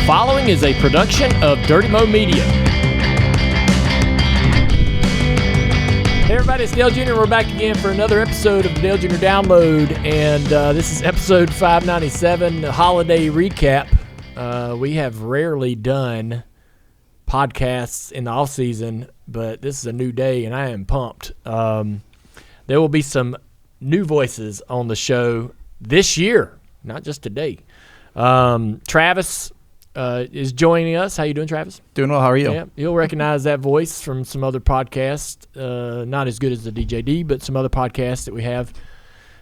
following is a production of Dirty Mo Media. Hey everybody, it's Dale Jr. We're back again for another episode of the Dale Jr. Download, and this is episode 597, the holiday recap. We have rarely done podcasts in the off season, but this is a new day, and I am pumped. There will be some new voices on the show this year, not just today. Travis is joining us. How you doing, Travis? Doing well. How are you? Yeah, you'll recognize that voice from some other podcasts. Not as good as the DJD, but some other podcasts that we have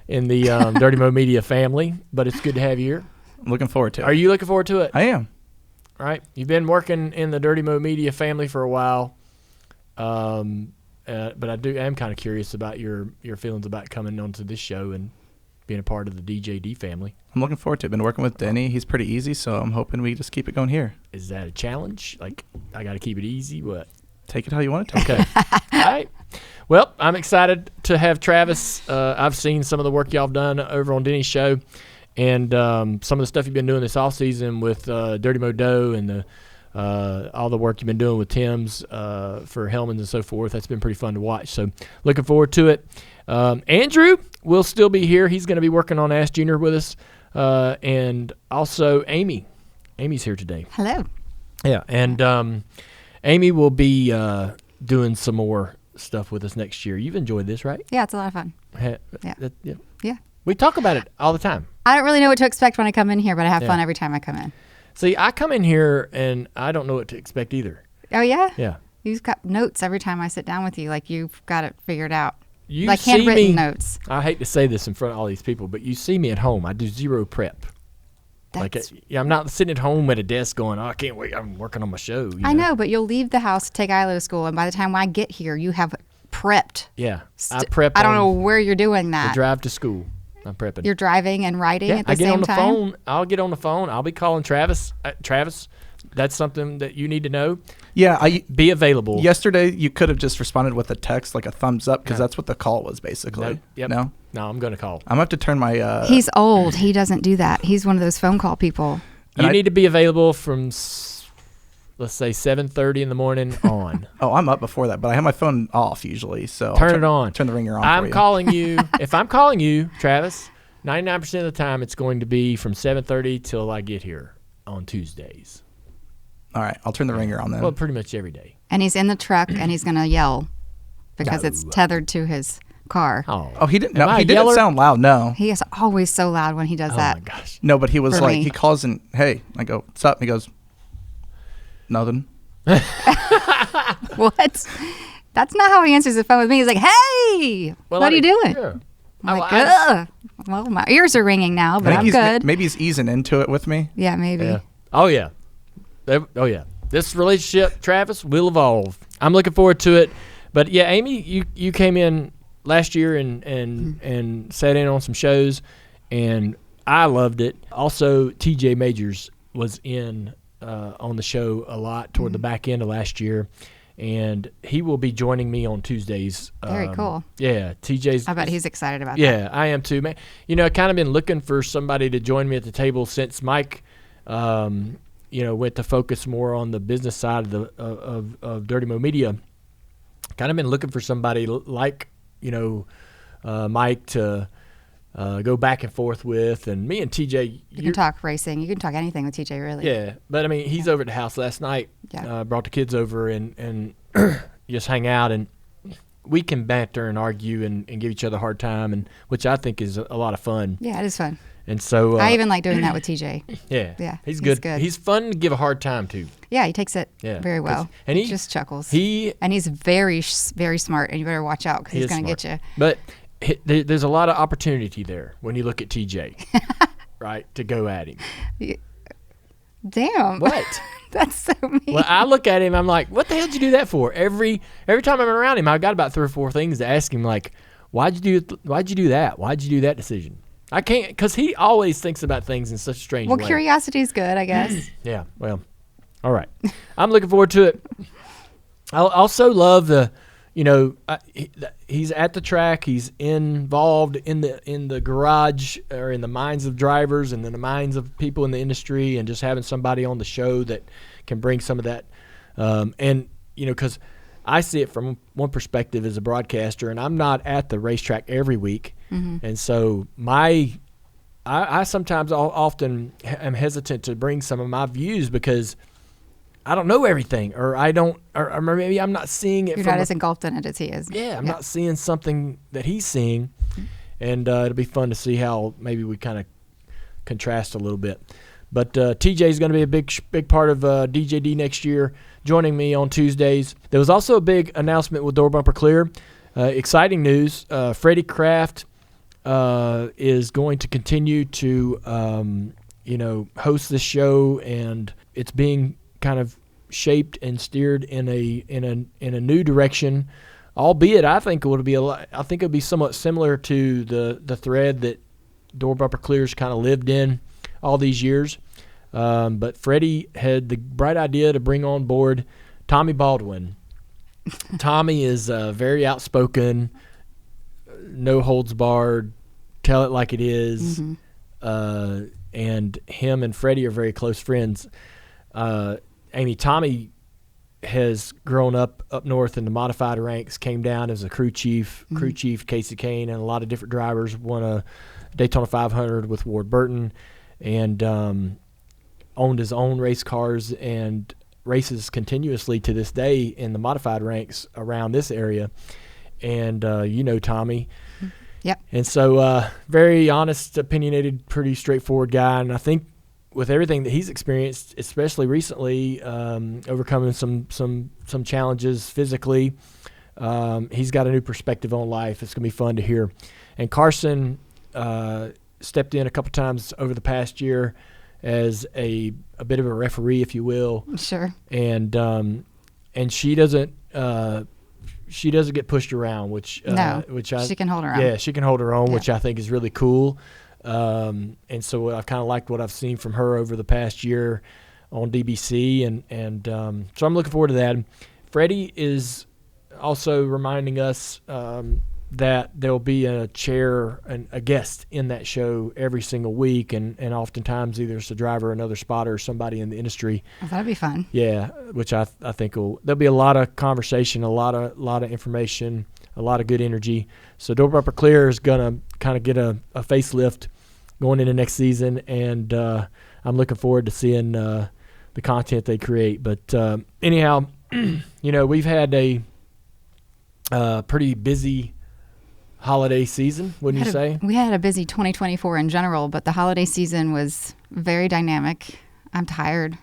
in the Dirty Mo Media family. But it's good to have you here. I'm looking forward to it. Are you looking forward to it? I am. All right. You've been working in the Dirty Mo Media family for a while. But I am kind of curious about your feelings about coming onto this show and being a part of the DJD family. I'm looking forward to it. Been working with Denny. He's pretty easy, so I'm hoping we just keep it going here. Is that a challenge? Like, I got to keep it easy? What? Take it how you want it to. Okay. All right. Well, I'm excited to have Travis. I've seen some of the work y'all have done over on Denny's show, and some of the stuff you've been doing this off season with Dirty Mo Doe and all the work you've been doing with Tim's for Hellman's and so forth. That's been pretty fun to watch. So looking forward to it. Andrew will still be here. He's going to be working on Ask Junior with us. And also Amy. Amy's here today. Hello. Yeah, and Amy will be doing some more stuff with us next year. You've enjoyed this, right? Yeah, it's a lot of fun. Yeah. Yeah. We talk about it all the time. I don't really know what to expect when I come in here, but I have fun every time I come in. See, I come in here and I don't know what to expect either. Oh, yeah? Yeah. You've got notes every time I sit down with you, like you've got it figured out. You like see handwritten me, notes. I hate to say this in front of all these people, but you see me at home. I do zero prep. I'm not sitting at home at a desk going, I can't wait. I'm working on my show. I know, but you'll leave the house to take Ilo to school, and by the time I get here, you have prepped. Yeah, I prep. I don't know where you're doing that. The drive to school. I'm prepping. You're driving and writing at the same time? I get on the phone. I'll get on the phone. I'll be calling Travis. Travis, that's something that you need to know. Yeah. Be available. Yesterday, you could have just responded with a text, like a thumbs up, because that's what the call was, basically. No, I'm going to call. I'm going to have to turn my... He's old. He doesn't do that. He's one of those phone call people. You need to be available from, let's say, 7:30 in the morning on. Oh, I'm up before that, but I have my phone off usually, so... Turn it on. Turn the ringer on I'm calling you. If I'm calling you, Travis, 99% of the time it's going to be from 7:30 till I get here on Tuesdays. All right, I'll turn the ringer on then. Well, pretty much every day. And he's in the truck, and he's going to yell because it's tethered to his car. Oh, he didn't. No, he didn't sound loud. No, he is always so loud when he does that. Oh my gosh. No, but he was For like, me. he calls and, hey, I go, what's up? And he goes, nothing. What? That's not how he answers the phone with me. He's like, hey, what are you doing? Yeah. I'm like, ugh. Well, my ears are ringing now, but I'm good. Maybe he's easing into it with me. Yeah, maybe. Yeah. Oh, yeah. This relationship, Travis, will evolve. I'm looking forward to it. But, yeah, Amy, you came in last year and sat in on some shows, and I loved it. Also, TJ Majors was in on the show a lot toward the back end of last year, and he will be joining me on Tuesdays. Very cool. Yeah, TJ's. I bet he's excited about that. Yeah, I am too, man. You know, I kind of been looking for somebody to join me at the table since Mike, went to focus more on the business side of Dirty Mo Media. Kind of been looking for somebody like, Mike to go back and forth with, and me and TJ. You can talk racing. You can talk anything with TJ, really. Yeah, but I mean, he's over at the house last night. Yeah. Brought the kids over and just hang out, and we can banter and argue and give each other a hard time, and which I think is a lot of fun. Yeah, it is fun. And so I even like doing that with TJ. Yeah, he's good. He's fun to give a hard time to. Yeah, he takes it very well. And he just chuckles. And he's very, very smart, and you better watch out because he's going to get you. But there's a lot of opportunity there when you look at TJ, right, to go at him. Damn. What? That's so mean. Well, I look at him, I'm like, what the hell did you do that for? Every time I'm around him, I've got about 3 or 4 things to ask him, like, why'd you do that? Why'd you do that decision? I can't, because he always thinks about things in such a strange way. Well, curiosity's good, I guess. Yeah, well, all right. I'm looking forward to it. I also love he's at the track. He's involved in the garage or in the minds of drivers and in the minds of people in the industry, and just having somebody on the show that can bring some of that. Because I see it from one perspective as a broadcaster, and I'm not at the racetrack every week, and so I sometimes often am hesitant to bring some of my views because I don't know everything, or maybe I'm not seeing it. You're not as engulfed in it as he is. Yeah, I'm not seeing something that he's seeing, and it'll be fun to see how maybe we kind of contrast a little bit. But TJ is going to be a big part of DJD next year, joining me on Tuesdays. There was also a big announcement with Door Bumper Clear. Exciting news. Freddie Kraft is going to continue to host this show, and it's being kind of shaped and steered in a new direction, albeit I think it'll be somewhat similar to the thread that Door Bumper Clear's kind of lived in all these years. But Freddie had the bright idea to bring on board Tommy Baldwin. Tommy is very outspoken, no holds barred, tell it like it is. And him and Freddie are very close friends. Tommy has grown up north in the modified ranks, came down as a crew chief, Casey Kane, and a lot of different drivers, won a Daytona 500 with Ward Burton, and owned his own race cars and races continuously to this day in the modified ranks around this area. And Tommy. Yep. And so very honest, opinionated, pretty straightforward guy, and I think with everything that he's experienced, especially recently, overcoming some challenges physically, he's got a new perspective on life. It's going to be fun to hear. And Carson stepped in a couple times over the past year as a bit of a referee, if you will. Sure. And she doesn't get pushed around, which she can hold her own. Yeah, she can hold her own, which I think is really cool. And so I've kind of liked what I've seen from her over the past year on DBC, and so I'm looking forward to that. Freddie is also reminding us that there'll be a chair and a guest in that show every single week, and oftentimes either it's a driver, another spotter, or somebody in the industry. Oh, that'd be fun. Yeah, which I think there'll be a lot of conversation, a lot of information, a lot of good energy. So Door Bumper Clear is gonna kind of get a facelift going into next season, and I'm looking forward to seeing the content they create. But anyhow, we've had a pretty busy holiday season, wouldn't you say? We had a busy 2024 in general, but the holiday season was very dynamic. I'm tired.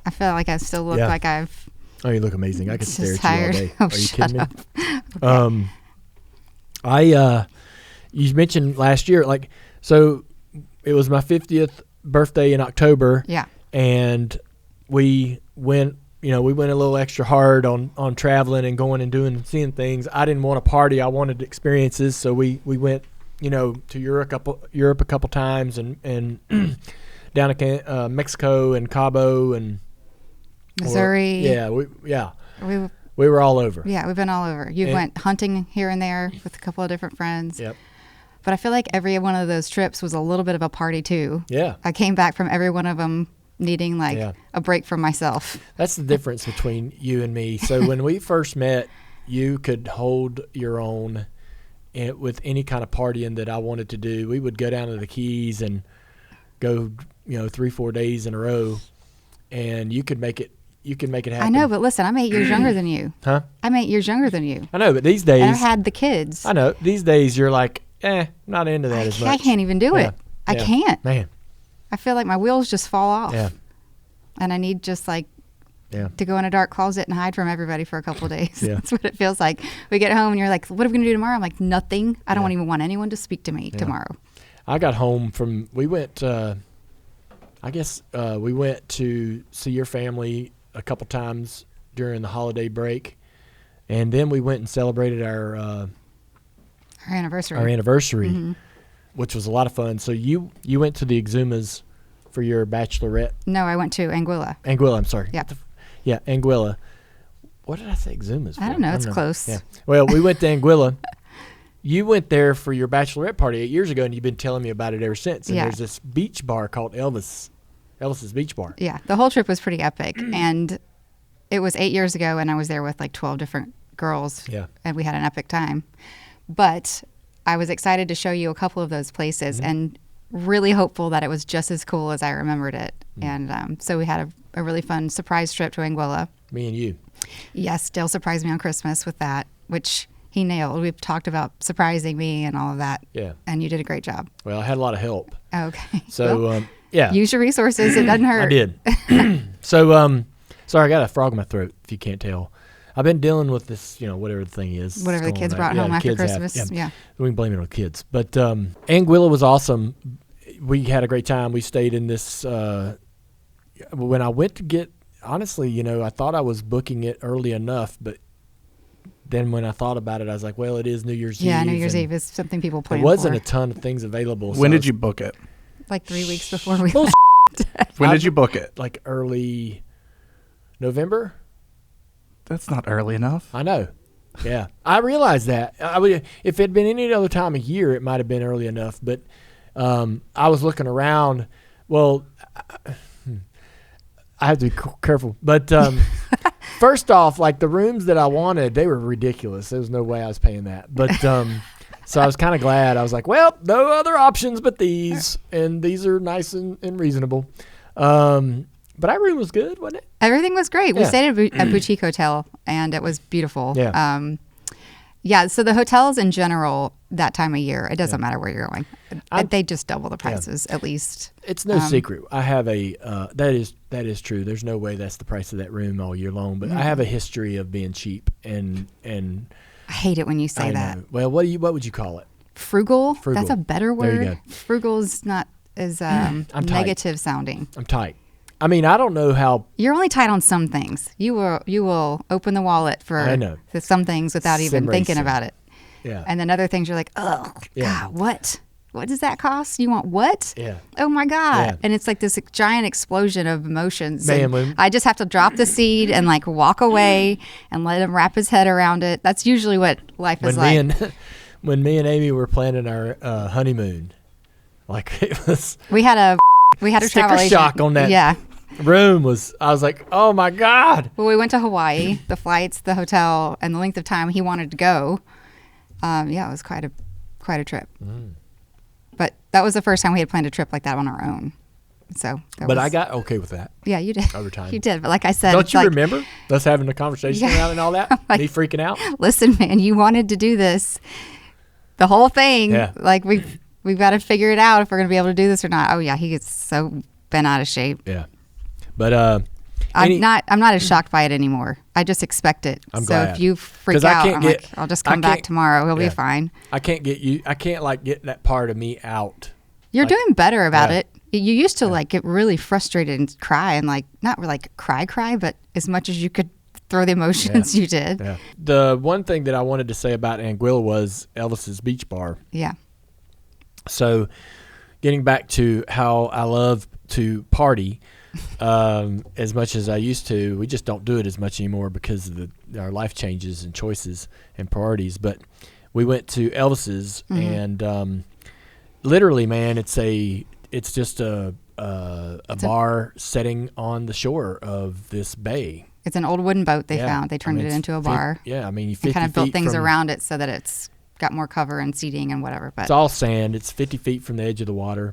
I feel like I still look like I've... Oh, you look amazing. I could stare at tired. you all day. Oh, are you shut kidding up. me? Okay. You mentioned last year, so it was my 50th birthday in October. Yeah. And we went a little extra hard on traveling and going and seeing things. I didn't want a party. I wanted experiences. So we went, to Europe a couple times and down to Mexico and Cabo and Missouri. We were all over. Yeah, we've been all over. You went hunting here and there with a couple of different friends. Yep. But I feel like every one of those trips was a little bit of a party too. Yeah. I came back from every one of them needing a break from myself. That's the difference between you and me. So when we first met, you could hold your own with any kind of partying that I wanted to do. We would go down to the Keys and go, 3-4 days in a row, and you could make it happen. I know, but listen, I'm 8 years younger than you. Huh? I'm 8 years younger than you. I know, but these days... And I had the kids. I know. These days, you're like, not into that as much. I can't even do it. I can't. Man. I feel like my wheels just fall off. Yeah. And I need just to go in a dark closet and hide from everybody for a couple of days. Yeah. That's what it feels like. We get home and you're like, what are we going to do tomorrow? I'm like, nothing. I don't even want anyone to speak to me tomorrow. I got home we went to see your family a couple times during the holiday break. And then we went and celebrated our anniversary, which was a lot of fun. So you went to the Exumas for your bachelorette? No, I went to Anguilla. Anguilla, I'm sorry. Yeah. Yeah, Anguilla. What did I say Exuma's for? I don't know. It's close. Yeah. Well, we went to Anguilla. You went there for your bachelorette party 8 years ago, and you've been telling me about it ever since. And there's this beach bar called Elvis's Beach Bar. Yeah, the whole trip was pretty epic. And it was 8 years ago, and I was there with like 12 different girls. Yeah. And we had an epic time. But I was excited to show you a couple of those places and really hopeful that it was just as cool as I remembered it. And so we had a really fun surprise trip to Anguilla. Me and you. Yes, Dale surprised me on Christmas with that, which he nailed. We've talked about surprising me and all of that. Yeah. And you did a great job. Well, I had a lot of help. Okay. So, well, use your resources. It doesn't hurt. I did. So, sorry, I got a frog in my throat, if you can't tell. I've been dealing with this, whatever the thing is. Whatever the kids brought home after Christmas. Yeah. We can blame it on the kids. But Anguilla was awesome. We had a great time. We stayed in this. When I went to get, honestly, I thought I was booking it early enough, but then when I thought about it, I was like, well, it is New Year's Eve. Yeah, New Year's Eve is something people plan for. There wasn't a ton of things available. When did you book it? Like 3 weeks before we went. When did you book it? Like early November. That's not early enough. I know. Yeah. I realized that. If it had been any other time of year, it might have been early enough. But I was looking around. Well, I have to be careful. But first off, like the rooms that I wanted, they were ridiculous. There was no way I was paying that. But so I was kind of glad. I was like, well, no other options but these. And these are nice and reasonable. But our room was good, wasn't it? Everything was great. We stayed at a boutique hotel, and it was beautiful. Yeah. So the hotels in general, that time of year, it doesn't matter where you're going. They just double the prices, at least. It's no secret. I have that is true. There's no way that's the price of that room all year long. But I have a history of being cheap, and I hate it when you say that. Well, what would you call it? Frugal. That's a better word. There you go. Frugal is not as negative sounding. I'm tight. I mean, I don't know how. You're only tight on some things. You will open the wallet for some things without even thinking about it. Yeah. And then other things you're like, oh, God, what? What does that cost? You want what? Yeah. Oh my God. Yeah. And it's like this giant explosion of emotions. Man, I just have to drop the seed and like walk away and let him wrap his head around it. That's usually what life is like. When me and Amy were planning our honeymoon, like it was. We had a travel agent. Shock on that. Yeah. Room was, I was like, oh my God. Well, we went to Hawaii, the flights, the hotel, and the length of time he wanted to go. It was quite a trip. But that was the first time we had planned a trip like that on our own. So, I got okay with that. Yeah, you did. Over time. You did. But like I said, don't you remember us having a conversation around it and all that? Like, me freaking out? Listen, man, you wanted to do this. The whole thing. Yeah. Like we've got to figure it out if we're going to be able to do this or not. Oh yeah, he gets so bent out of shape. Yeah. But I'm not as shocked by it anymore. I just expect it. I'm so glad. If you freak out, I'm like, I'll just come back tomorrow. He'll be fine. I can't get that part of me out. You're doing better about it. You used to like get really frustrated and cry and like not like cry, but as much as you could throw the emotions you did. Yeah. The one thing that I wanted to say about Anguilla was Elvis's Beach Bar. Yeah. So getting back to how I love to party, as much as I used to, we just don't do it as much anymore because of our life changes and choices and priorities. But we went to Elvis's and literally, man, it's just a bar setting on the shore of this bay. It's an old wooden boat they found. They turned it into a bar. I mean, you kind of built things around it so that it's got more cover and seating and whatever. But it's all sand. It's 50 feet from the edge of the water,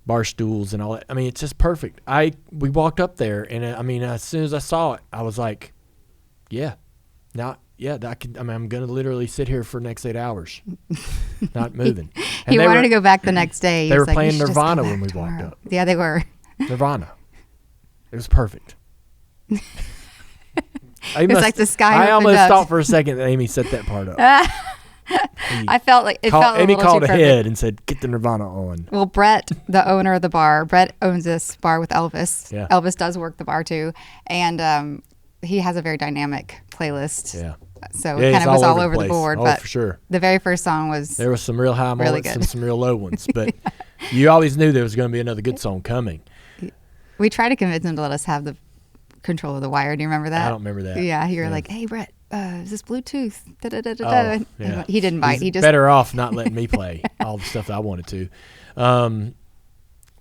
bar stools and all that. I mean, it's just perfect. We walked up there, and as soon as I saw it, I was like, I'm going to literally sit here for the next 8 hours, not moving. And he wanted to go back the next day. They were playing Nirvana when we walked up. Yeah, they were. Nirvana. It was perfect. It was like the sky. I almost thought for a second that Amy set that part up. I felt like it felt Amy a little called too perfect. ahead and said, "Get the Nirvana on." Well, Brett, the owner of the bar, Brett owns this bar with Elvis. Yeah. Elvis does work the bar too, and he has a very dynamic playlist. Yeah. So it kind of was all over the board. Oh, but for sure. The very first song was there was some real high moments really and some real low ones, but you always knew there was going to be another good song coming. We tried to convince him to let us have the control of the wire. Do you remember that? I don't remember that. Yeah, you were like, "Hey, Brett, is this Bluetooth?" Oh, yeah. He didn't bite. He's He just better off not letting me play all the stuff that I wanted to.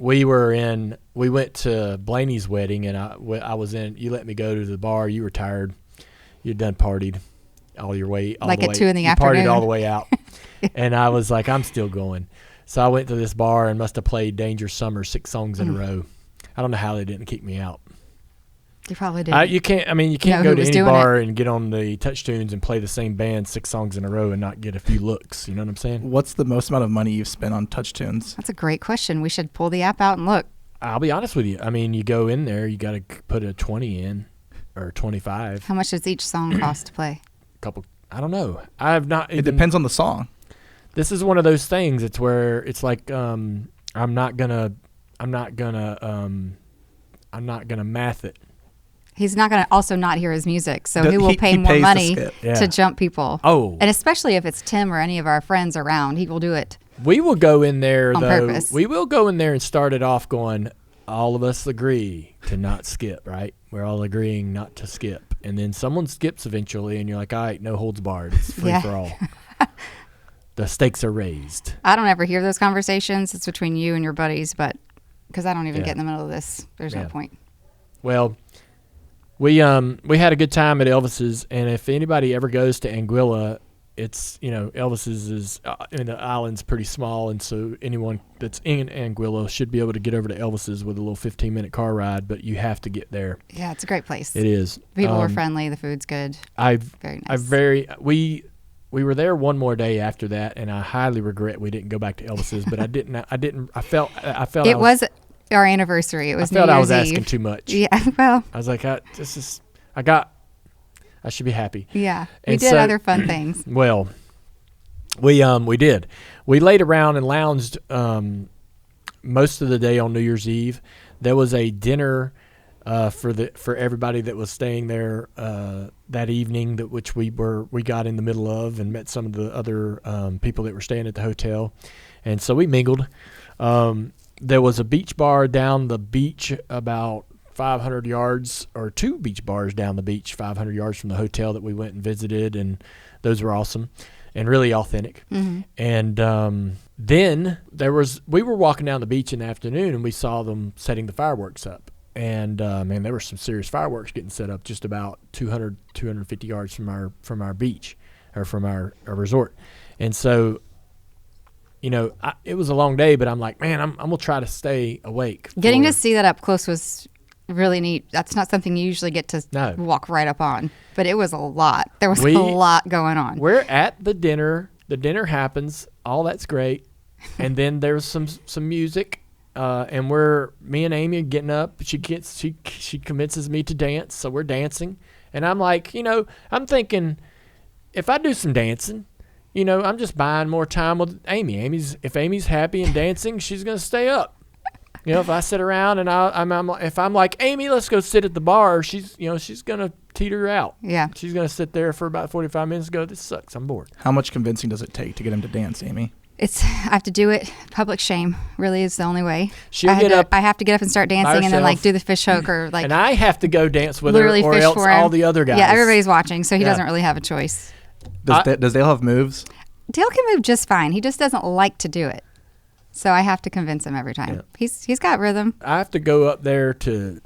We went to Blaney's wedding, and I was in. You let me go to the bar. You were tired. You'd done partied all your way. Like at 2 in the you afternoon. Partied all the way out, and I was like, I'm still going. So I went to this bar and must have played Danger Summer 6 songs in a row. I don't know how they didn't kick me out. You probably did. You can't. I mean, you can't know go who to was any doing bar and get on the touch tunes and play the same band 6 songs in a row and not get a few looks. You know what I'm saying? What's the most amount of money you've spent on touch tunes? That's a great question. We should pull the app out and look. I'll be honest with you. I mean, you go in there, you got to put a 20 in or 25. How much does each song cost to play? Couple. I don't know. I have not. It depends on the song. This is one of those things. It's where it's like I'm not gonna math it. He's not going to also not hear his music, so No, he will he pay more pays to money skip. Yeah. to jump people. Oh. And especially if it's Tim or any of our friends around, he will do it. We will go in there On though. purpose. We will go in there and start it off going. All of us agree to not skip, right? We're all agreeing not to skip, and then someone skips eventually, and you're like, all right, no holds barred. It's free Yeah. for all. The stakes are raised. I don't ever hear those conversations. It's between you and your buddies, but because I don't even Yeah. get in the middle of this, there's Yeah. no point. Well, we had a good time at Elvis's, and if anybody ever goes to Anguilla, it's Elvis's is the island's pretty small, and so anyone that's in Anguilla should be able to get over to Elvis's with a little 15-minute car ride, but you have to get there. Yeah, it's a great place. It is. People were friendly. The food's good. Very nice. We were there one more day after that, and I highly regret we didn't go back to Elvis's, but I felt It was our anniversary. It was New I Year's was asking Eve. too much. Yeah, well, I was like, I should be happy. yeah. We And did so- other fun things. Well, we did. We laid around and lounged most of the day on New Year's Eve. There was a dinner for everybody that was staying there that evening, which we got in the middle of and met some of the other people that were staying at the hotel, and so we mingled. There was a beach bar down the beach about 500 yards, or 2 beach bars down the beach 500 yards from the hotel that we went and visited, and those were awesome and really authentic. Mm-hmm. And then we were walking down the beach in the afternoon, and we saw them setting the fireworks up. And man, there were some serious fireworks getting set up just about 250 yards from our beach, or from our resort. And so, it was a long day, but I'm like, man, I'm gonna try to stay awake. Getting to see that up close was really neat. That's not something you usually get to walk right up on, but it was a lot. There was a lot going on. We're at the dinner. The dinner happens. All that's great. And then there's some music. And me and Amy are getting up. She convinces me to dance, so we're dancing. And I'm like, I'm thinking, if I do some dancing, I'm just buying more time with Amy. If Amy's happy and dancing, she's gonna stay up. If I sit around and if I'm like, Amy, let's go sit at the bar, she's gonna teeter out. Yeah. She's gonna sit there for about 45 minutes and go, this sucks, I'm bored. How much convincing does it take to get him to dance, Amy? I have to do it. Public shame really is the only way. She'll get up. I have to get up and start dancing, and then do the fish hook or And I have to go dance with her, literally or fish else for him. all the other guys. Yeah, everybody's watching, so he Yeah. doesn't really have a choice. Does Dale have moves? Dale can move just fine. He just doesn't like to do it. So I have to convince him every time. Yeah. He's got rhythm. I have to go up there to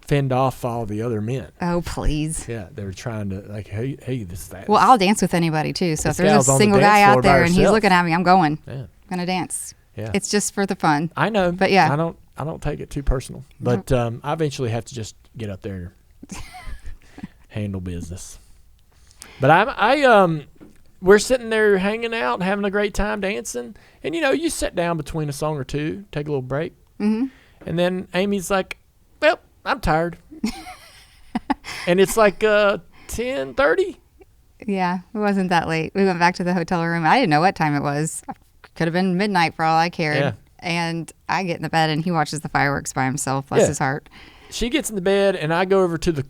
fend off all the other men. Oh, please. Yeah, they're trying to hey, this that. Well, I'll dance with anybody too. So This if there's gal's a on the single dance guy floor out by there and he's herself. looking at me, I'm going. Yeah. I'm gonna dance. Yeah. It's just for the fun. I know, But yeah. I don't take it too personal. But I eventually have to just get up there and handle business. But we're sitting there hanging out, having a great time dancing, and you sit down between a song or two, take a little break, Mm-hmm. and then Amy's like, "Well, I'm tired," and it's like 10:30. Yeah, it wasn't that late. We went back to the hotel room. I didn't know what time it was. Could have been midnight for all I cared. Yeah. And I get in the bed and he watches the fireworks by himself. Bless his heart. She gets in the bed, and I go over to the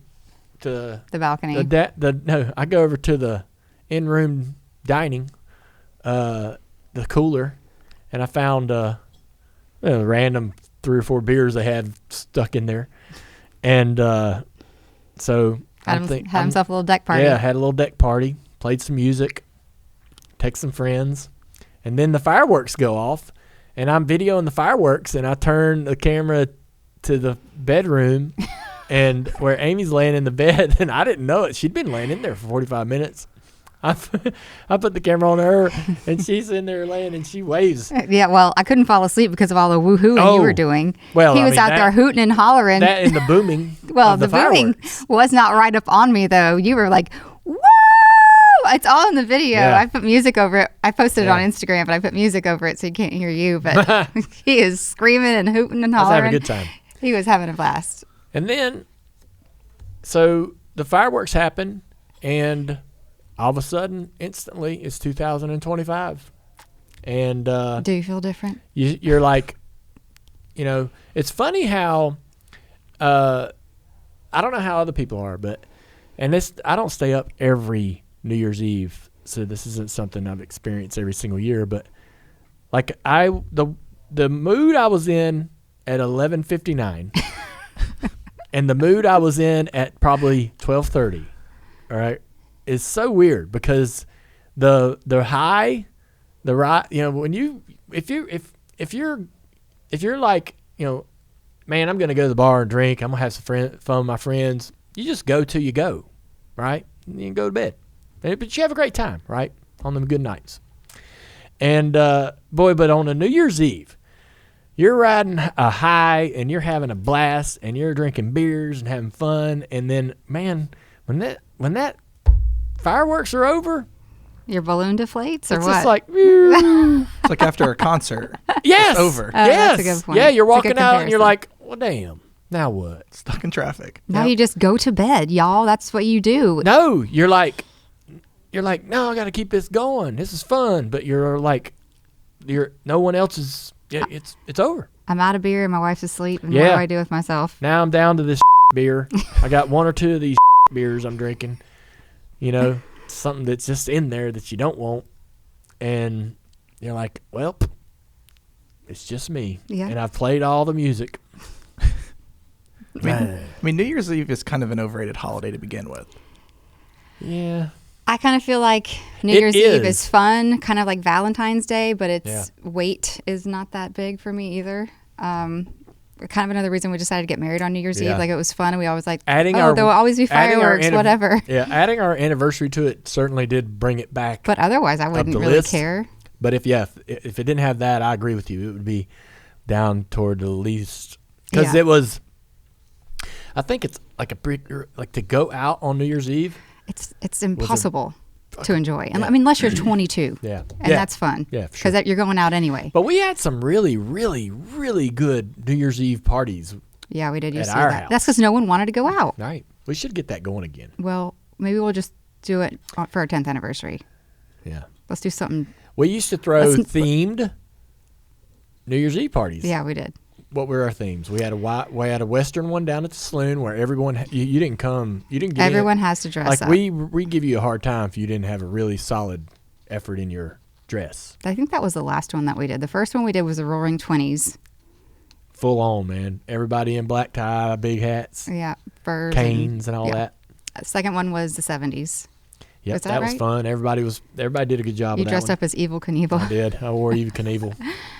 balcony. I go over to the in-room dining, the cooler, and I found a random 3 or 4 beers they had stuck in there, and So Had himself a little deck party. Yeah, had a little deck party, played some music, text some friends, and then the fireworks go off, and I'm videoing the fireworks, and I turn the camera to the bedroom, and where Amy's laying in the bed, and I didn't know it. She'd been laying in there for 45 minutes. I put the camera on her, and she's in there laying, and she waves. Yeah, well, I couldn't fall asleep because of all the woohooing you were doing. Well, he was out there hooting and hollering. That and the booming. Well, of the booming fireworks. was not right up on me, though. You were like, woo! It's all in the video. Yeah. I put music over it. I posted it Yeah. on Instagram, but I put music over it so you can't hear you. But he is screaming and hooting and I was hollering. having a good time. He was having a blast. And then, so the fireworks happen, and all of a sudden, instantly, it's 2025. And Do you feel different? you're like, it's funny how, I don't know how other people are, but, and this, I don't stay up every New Year's Eve, so this isn't something I've experienced every single year, but like the mood I was in at 11:59 and the mood I was in at probably 12:30, all right, is so weird because the high, the right, when you if you're like, man, I'm gonna go to the bar and drink, I'm gonna have some fun with my friends. You just go till you go, right? And you can go to bed, but you have a great time, right, on them good nights. And but on a New Year's Eve, you're riding a high and you're having a blast and you're drinking beers and having fun. And then, man, when that fireworks are over, Your balloon deflates or it's what? just like, "Whew." It's like after a concert. Yes, It's over. Yes, that's a good point. yeah. You're It's a good walking out and you're comparison. like, well, damn. Now what? Stuck in traffic. Now Yep. you just go to bed, y'all. That's what you do. No, you're like, no, I got to keep this going. This is fun, but you're like, no one else is. Yeah, it's over. I'm out of beer and my wife's asleep. And what Yeah. do I do with myself? Now I'm down to this beer. I got one or two of these beers I'm drinking. Something that's just in there that you don't want, and you're like, well, it's just me. Yeah. And I've played all the music. I mean, New Year's Eve is kind of an overrated holiday to begin with. Yeah. I kind of feel like New It Year's Eve is. is fun, kind of like Valentine's Day, but its Yeah. weight is not that big for me either. Kind of another reason we decided to get married on New Year's Yeah. Eve. Like it was fun, and we always like, Adding there will always be fireworks, whatever. Yeah, adding our anniversary to it certainly did bring it back. But otherwise, I wouldn't the really list. care. But if it didn't have that, I agree with you. It would be down toward the least, because Yeah. it was. I think it's like like to go out on New Year's Eve. It's impossible to enjoy. Yeah. I mean, unless you're 22. Yeah. And Yeah. that's fun. Yeah, for sure. Because you're going out anyway. But we had some really, really, really good New Year's Eve parties. Yeah, we did used At to do our that. house. That's because no one wanted to go out. Right. We should get that going again. Well, maybe we'll just do it for our 10th anniversary. Yeah. Let's do something. We used to throw Let's- themed New Year's Eve parties. Yeah, we did. What were our themes? We had a Western one down at the saloon where everyone you didn't come. You didn't get in. Everyone has to dress Like up. we give you a hard time if you didn't have a really solid effort in your dress. I think that was the last one that we did. The first one we did was the Roaring 20s. Full on, man. Everybody in black tie, big hats, Yeah, furs. canes, and all yeah. that. Second one was the 70s. Yep, Was that that was right? fun. Everybody did a good job You with that dressed one. up as Evil Knievel. I did. I wore Eva Knievel,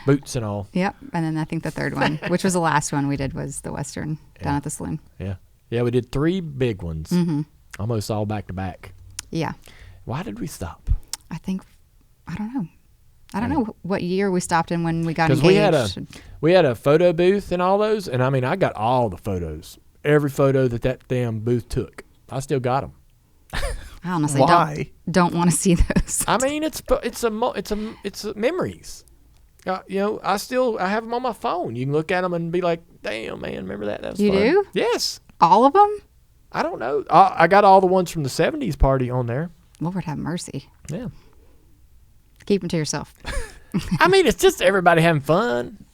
boots and all. Yep. And then I think the third one, which was the last one we did, was the Western down Yeah. at the saloon. Yeah, yeah. We did 3 big ones, Mm-hmm. almost all back to back. Yeah. Why did we stop? I don't know. I don't know what year we stopped in when we got Because engaged. we had a photo booth and all those, and I mean, I got all the photos, every photo that damn booth took. I still got them. I honestly Why? don't want to see those. I mean, it's memories. I have them on my phone. You can look at them and be like, "Damn, man, remember that? That was You fun." do? Yes. All of them? I don't know. I got all the ones from the '70s party on there. Lord have mercy. Yeah. Keep them to yourself. I mean, it's just everybody having fun.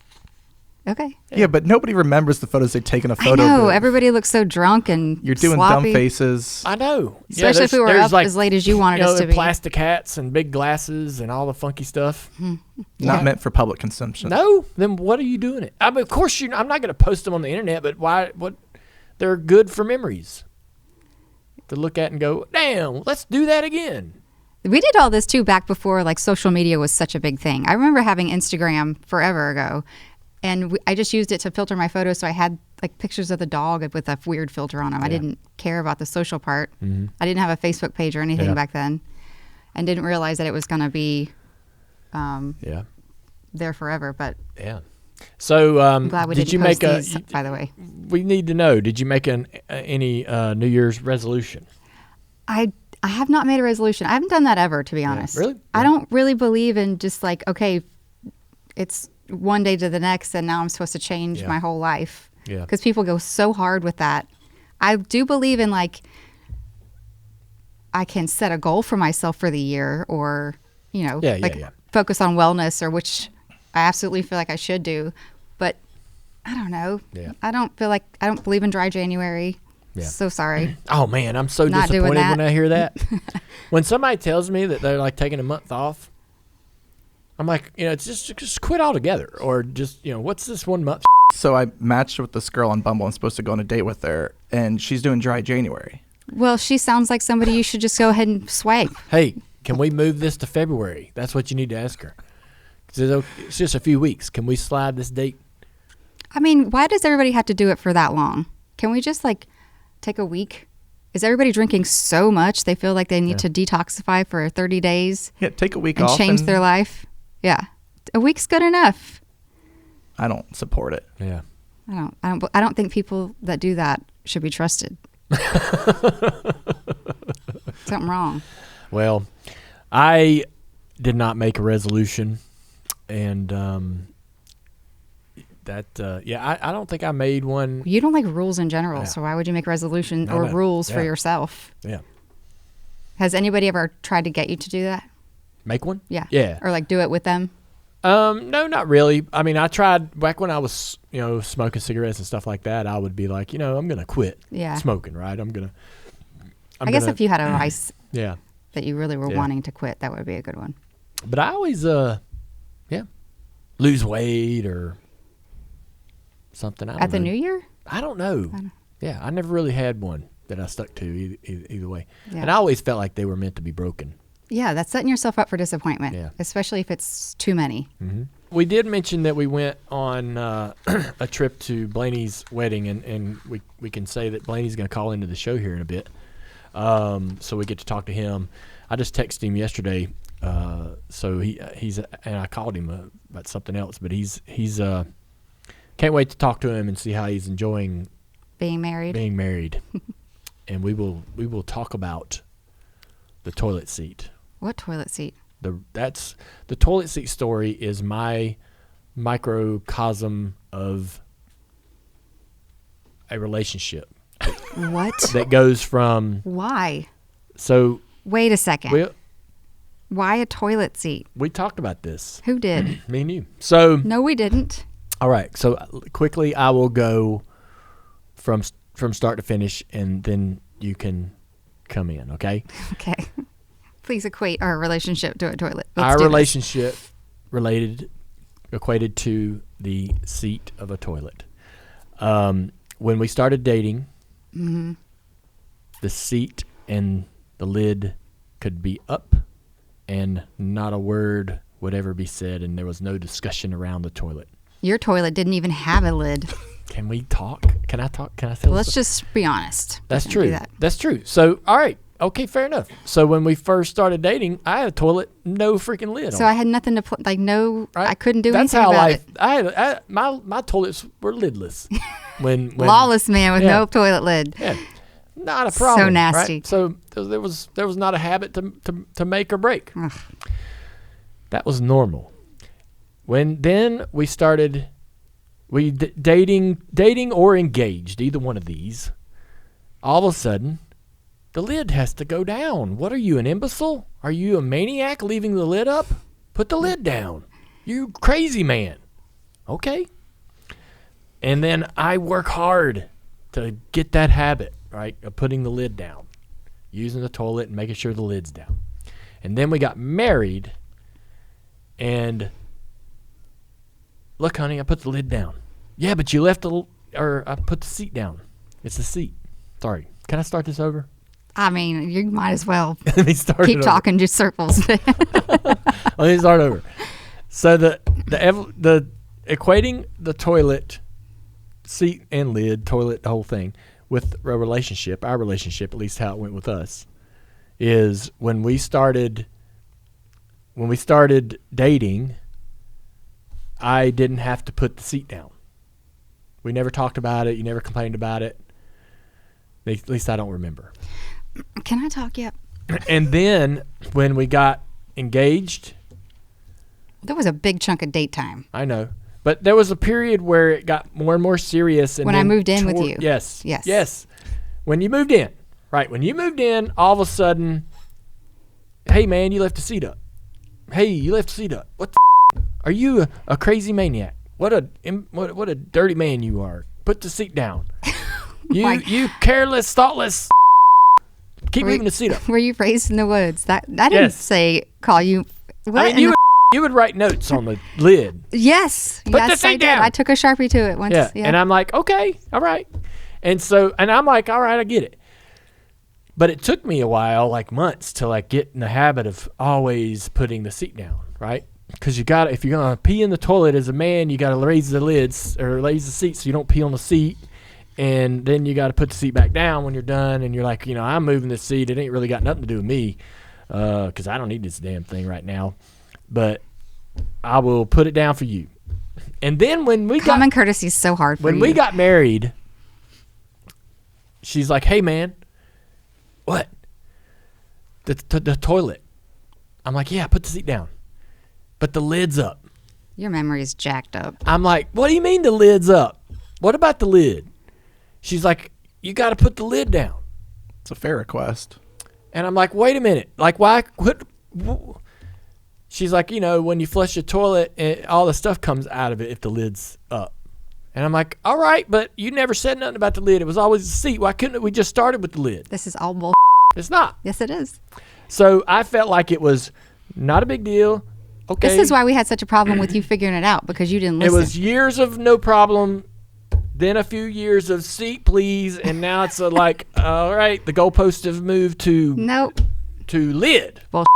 Okay. Yeah, but nobody remembers the photos they've taken a I photo know. booth. Everybody looks so drunk and You're doing sloppy. dumb faces. I know. Especially if we were up as late as you wanted us to be. Plastic hats and big glasses and all the funky stuff. Not meant for public consumption. No, then what are you doing it? I mean, of course, I'm not going to post them on the internet, but why? What? They're good for memories. to look at and go, damn, let's do that again. We did all this too back before like social media was such a big thing. I remember having Instagram forever ago, and I just used it to filter my photos. So I had like pictures of the dog with a weird filter on them. I didn't care about the social part. I didn't have a Facebook page or anything back then, and didn't realize that it was going to be there forever. But so I'm glad we did didn't you post make these, by the way? We need to know, did you make any New Year's resolution? I have not made a resolution. I haven't done that ever, to be honest. Really? I don't really believe in just like, okay, it's one day to the next and now I'm supposed to change my whole life. Yeah. Because people go so hard with that. I do believe in like, I can set a goal for myself for the year, or, focus on wellness, or which I absolutely feel like I should do. But I don't know. Yeah. I don't believe in dry January. Yeah. So sorry. Oh man, I'm so Not doing disappointed that. when I hear that. When somebody tells me that they're like taking a month off, I'm like, it's just quit altogether, or just, what's this 1 month? So I matched with this girl on Bumble. I'm supposed to go on a date with her, and she's doing dry January. Well, she sounds like somebody you should just go ahead and swipe. Hey, can we move this to February? That's what you need to ask her. 'Cause it's just a few weeks. Can we slide this date? I mean, why does everybody have to do it for that long? Can we just like take a week? Is everybody drinking so much they feel like they need to detoxify for 30 days? Yeah, take a week and off change their life? Yeah. A week's good enough. I don't support it. Yeah. I don't think people that do that should be trusted. Something wrong. Well, I did not make a resolution, and I don't think I made one. You don't like rules in general, so why would you make a resolution or rules for yourself? Yeah. Has anybody ever tried to get you to do that? Make one? Yeah. Yeah. Or like do it with them? No, not really. I mean, I tried back when I was, smoking cigarettes and stuff like that. I would be like, I'm going to quit smoking, right? I guess if you had a vice that you really were wanting to quit, that would be a good one. But I always, lose weight or something. At the New Year? I don't know. Yeah, I never really had one that I stuck to either way. Yeah. And I always felt like they were meant to be broken. Yeah, that's setting yourself up for disappointment, especially if it's too many. Mm-hmm. We did mention that we went on a trip to Blaney's wedding, and we can say that Blaney's going to call into the show here in a bit, so we get to talk to him. I just texted him yesterday, so he's and I called him about something else, but he's can't wait to talk to him and see how he's enjoying being married. And we will talk about the toilet seat. What toilet seat? The toilet seat story is my microcosm of a relationship. What? That goes from... Why? So... Wait a second. Why a toilet seat? We talked about this. Who did? Me and you. So... No, we didn't. All right. So quickly, I will go from start to finish, and then you can come in, okay? Okay. Please equate our relationship to a toilet. Our relationship equated to the seat of a toilet. When we started dating, the seat and the lid could be up, and not a word would ever be said, and there was no discussion around the toilet. Your toilet didn't even have a lid. Can we talk? Can I talk? Can I tell? Let's just be honest. That's true. That's true. So, all right. Okay, fair enough. So when we first started dating, I had a toilet, no freaking lid on. So I had nothing to right? I couldn't do That's anything how about it. My toilets were lidless. when Lawless man with no toilet lid. Yeah, not a problem. So nasty. Right? So there was not a habit to make or break. Ugh. That was normal. Then we started dating or engaged, either one of these. All of a sudden, the lid has to go down. What are you, an imbecile? Are you a maniac leaving the lid up? Put the lid down. You crazy man. Okay. And then I work hard to get that habit, right, of putting the lid down, using the toilet and making sure the lid's down. And then we got married, and look, honey, I put the lid down. Yeah, but you left I put the seat down. It's the seat. Sorry. Can I start this over? I mean, you might as well Let me start keep it talking just circles. Let me start over. So the equating the toilet seat and lid, toilet, the whole thing, with a relationship, our relationship, at least how it went with us, is when we started dating, I didn't have to put the seat down. We never talked about it. You never complained about it. At least I don't remember. Can I talk yet? And then when we got engaged, There was a big chunk of date time. I know, but there was a period where it got more and more serious. And When I moved in with you. Yes. Yes. Yes. When you moved in, right? When you moved in, all of a sudden, hey man, you left the seat up. Hey, you left the seat up. What the are you a crazy maniac? What a dirty man you are. Put the seat down. You careless, thoughtless. Keep moving the seat up. Were you raised in the woods? That I didn't say call you. What I mean, you would write notes on the lid. Yes. Put yes, the seat I did. down. I took a Sharpie to it once. Yeah. Yeah. And I'm like, okay, all right. And I'm like, all right, I get it. But it took me a while, like months, to like get in the habit of always putting the seat down, right? Because if you're gonna pee in the toilet as a man, you gotta raise the lids or raise the seat so you don't pee on the seat. And then you got to put the seat back down when you're done. And you're like, I'm moving this seat. It ain't really got nothing to do with me because I don't need this damn thing right now. But I will put it down for you. And then when we Common courtesy is so hard for you. When we got married, she's like, hey, man, what? The toilet. I'm like, yeah, put the seat down. But the lid's up. Your memory is jacked up. I'm like, what do you mean the lid's up? What about the lid? She's like, you got to put the lid down. It's a fair request. And I'm like, wait a minute. Like, why? She's like, when you flush the toilet, all the stuff comes out of it if the lid's up. And I'm like, all right, but you never said nothing about the lid. It was always the seat. Why couldn't we just started with the lid? This is all bull. It's not. Yes, it is. So I felt like it was not a big deal. Okay. This is why we had such a problem with you figuring it out, because you didn't listen. It was years of no problem. Then a few years of seat, please, and now it's like, all right, the goalposts have moved to lid. Bullshit.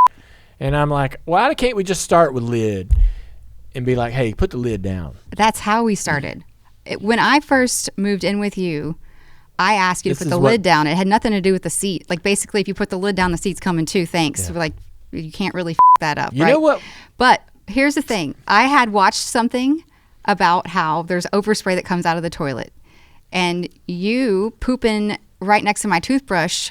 And I'm like, why can't we just start with lid and be like, hey, put the lid down? That's how we started. When I first moved in with you, I asked you to put the lid down. It had nothing to do with the seat. Like, basically, if you put the lid down, the seat's coming too. Thanks. Yeah. Like, you can't really that up. You right? know what? But here's the thing. I had watched something about how there's overspray that comes out of the toilet, and you pooping right next to my toothbrush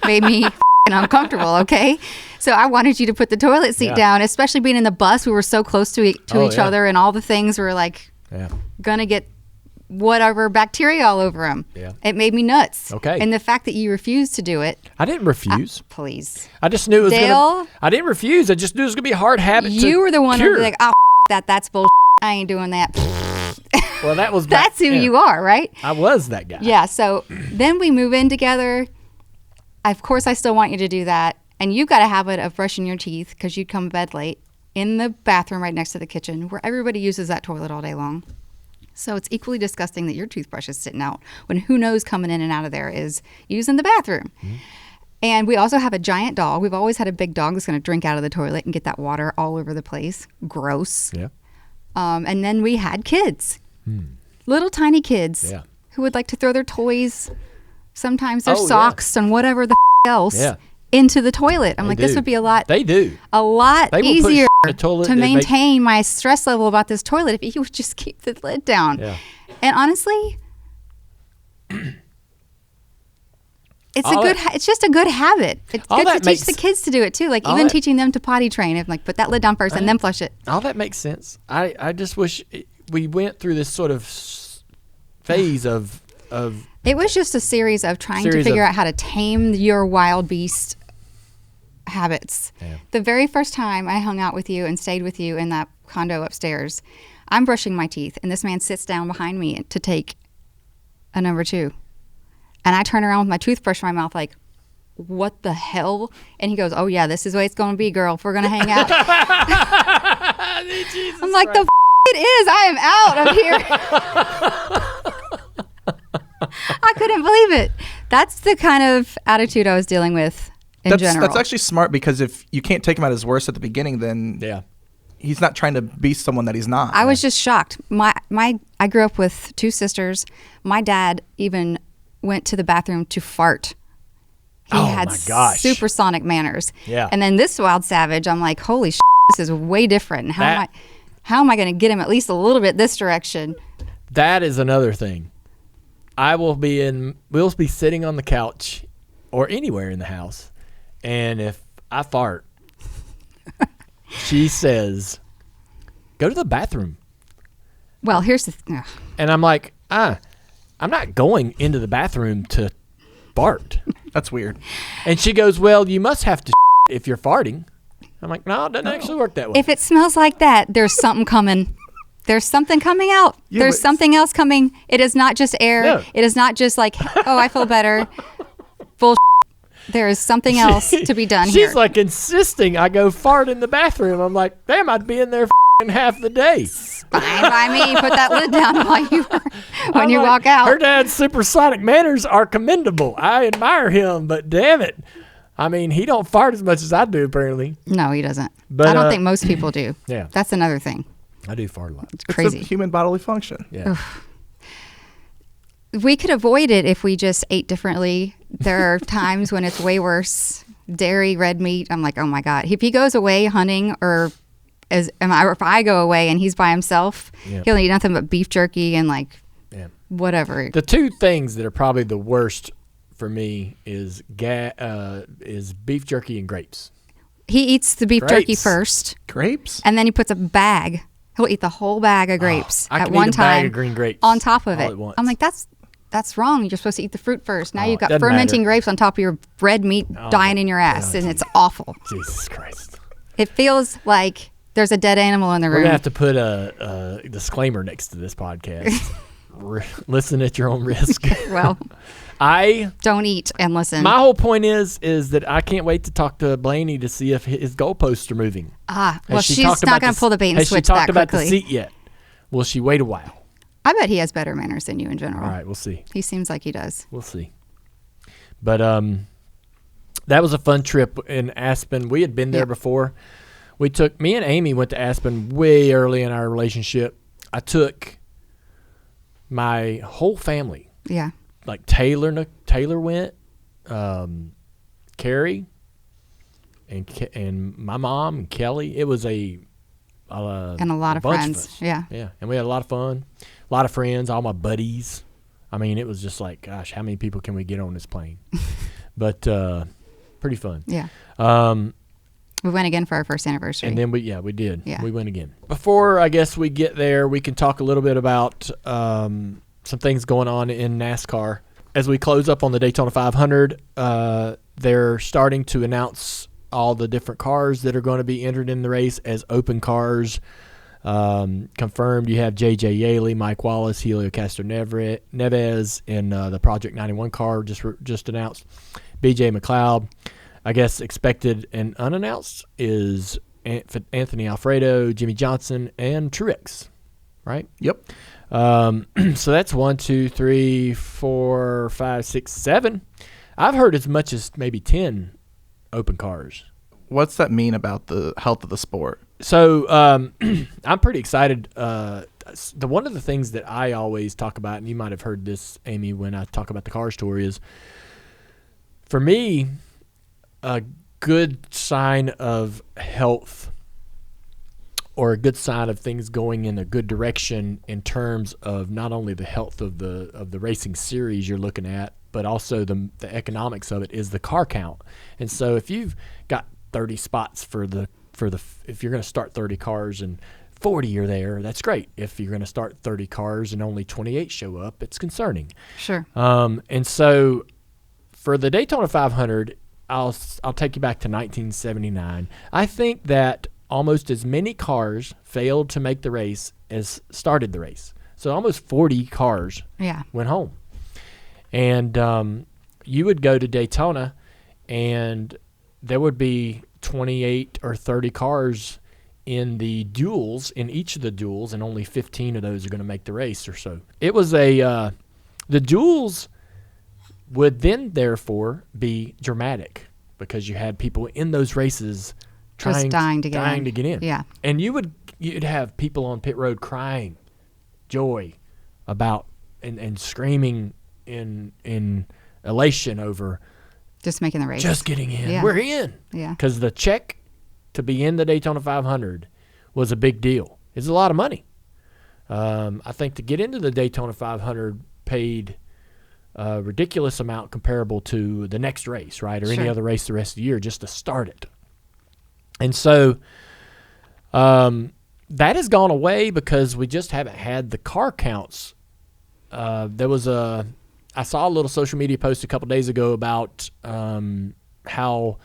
made me uncomfortable. Okay, so I wanted you to put the toilet seat down, especially being in the bus. We were so close to each other, and all the things were like gonna get whatever bacteria all over them. Yeah, it made me nuts. Okay, and the fact that you refused to do it. I didn't refuse. Please, I just knew it was Dale, I didn't refuse. I just knew it was gonna be a hard habit. You were the one who was like, "Oh, that's bullshit. I ain't doing that." Well, that was that's who you are, right? I was that guy. Yeah. So then we move in together. Of course, I still want you to do that, and you've got a habit of brushing your teeth because you'd come to bed late in the bathroom right next to the kitchen, where everybody uses that toilet all day long. So it's equally disgusting that your toothbrush is sitting out when who knows coming in and out of there is using the bathroom. Mm-hmm. And we also have a giant dog. We've always had a big dog that's going to drink out of the toilet and get that water all over the place. Gross. Yeah. And then we had kids, little tiny kids who would like to throw their toys, sometimes their socks and whatever the else into the toilet. I'm like, this would be a lot easier to maintain my stress level about this toilet if you would just keep the lid down. Yeah. And honestly, it's just a good habit. It's good to teach the kids to do it too. Like even teaching them to potty train, if like put that lid down first and then flush it. All that makes sense. I just wish we went through this sort of phase of. It was just a series of trying to figure out how to tame your wild beast habits. Yeah. The very first time I hung out with you and stayed with you in that condo upstairs, I'm brushing my teeth and this man sits down behind me to take a number 2. And I turn around with my toothbrush in my mouth like, what the hell? And he goes, oh yeah, this is the way it's going to be, girl, if we're going to hang out. I'm like, the it is. I am out of here. I couldn't believe it. That's the kind of attitude I was dealing with in general. That's actually smart, because if you can't take him at his worst at the beginning, then he's not trying to be someone that he's not. I was just shocked. I grew up with 2 sisters. My dad even went to the bathroom to fart. He had supersonic manners. Yeah. And then this wild savage, I'm like, holy shit, this is way different. And how am I going to get him at least a little bit this direction? That is another thing. We'll be sitting on the couch or anywhere in the house, and if I fart, she says, go to the bathroom. Well, here's the and I'm like, I'm not going into the bathroom to fart. That's weird. And she goes, well, you must have to if you're farting. I'm like, no, it doesn't actually work that way. If it smells like that, there's something coming. There's something coming out. There's something else coming. It is not just air. No. It is not just like, oh, I feel better. Bullshit. There is something else to be done here. She's like insisting I go fart in the bathroom. I'm like, damn, I'd be in there half the day. Fine by me. Put that lid down when you walk out. Her dad's supersonic manners are commendable. I admire him, but damn it. I mean, he don't fart as much as I do, apparently. No, he doesn't. But, I don't think most people do. Yeah. That's another thing. I do fart a lot. It's crazy. It's a human bodily function. Yeah. We could avoid it if we just ate differently. There are times when it's way worse. Dairy, red meat. I'm like, oh my God. If he goes away hunting or if I go away and he's by himself, he'll eat nothing but beef jerky and whatever. The 2 things that are probably the worst for me is beef jerky and grapes. He eats the beef jerky first. Grapes? And then he puts a bag. He'll eat the whole bag of grapes I at can one eat a time bag of green grapes on top of all it. at once. I'm like, that's wrong. You're supposed to eat the fruit first. Now you've got doesn't fermenting matter. grapes on top of your red meat dying in your ass, and it's awful. Jesus Christ. It feels like there's a dead animal in the room. We're going to have to put a disclaimer next to this podcast. Listen at your own risk. Well, don't eat and listen. My whole point is that I can't wait to talk to Blaney to see if his goalposts are moving. Well, she's not going to pull the bait and switch that quickly. Has she talked about the seat yet? Will she wait a while? I bet he has better manners than you in general. All right, we'll see. He seems like he does. We'll see. But that was a fun trip in Aspen. We had been there before. Me and Amy went to Aspen way early in our relationship. I took my whole family. Yeah. Like Taylor went, Carrie, and my mom and Kelly. It was and a lot of friends. Yeah. Yeah, and we had a lot of fun, a lot of friends, all my buddies. I mean, it was just like, gosh, how many people can we get on this plane? But pretty fun. Yeah. We went again for our first anniversary. And then we did. Yeah. We went again. Before I guess we get there, we can talk a little bit about some things going on in NASCAR. As we close up on the Daytona 500, they're starting to announce all the different cars that are going to be entered in the race as open cars. Confirmed, you have J.J. Yaley, Mike Wallace, Helio Castroneves in the Project 91 car just announced. B.J. McLeod. I guess expected and unannounced is Anthony Alfredo, Jimmy Johnson, and Truex, right? Yep. So that's 1, 2, 3, 4, 5, 6, 7. I've heard as much as maybe 10 open cars. What's that mean about the health of the sport? So I'm pretty excited. One of the things that I always talk about, and you might have heard this, Amy, when I talk about the car story, is for me, a good sign of health or a good sign of things going in a good direction in terms of not only the health of the racing series you're looking at, but also the economics of it is the car count. And so if you've got 30 spots if you're going to start 30 cars and 40 are there, that's great. If you're going to start 30 cars and only 28 show up, it's concerning. Sure. And so for the Daytona 500, I'll take you back to 1979. I think that almost as many cars failed to make the race as started the race. So almost 40 cars went home. And you would go to Daytona, and there would be 28 or 30 cars in the duels, in each of the duels, and only 15 of those are going to make the race or so. It was the duels would then therefore be dramatic because you had people in those races just dying to get in. Yeah. And you'd have people on pit road crying joy about and screaming in elation over just making the race. Just getting in. Yeah. We're in. Yeah. Because the check to be in the Daytona 500 was a big deal. It's a lot of money. I think to get into the Daytona 500 paid a ridiculous amount comparable to the next race, right, or any other race the rest of the year just to start it. And so that has gone away because we just haven't had the car counts. I saw a little social media post a couple days ago about how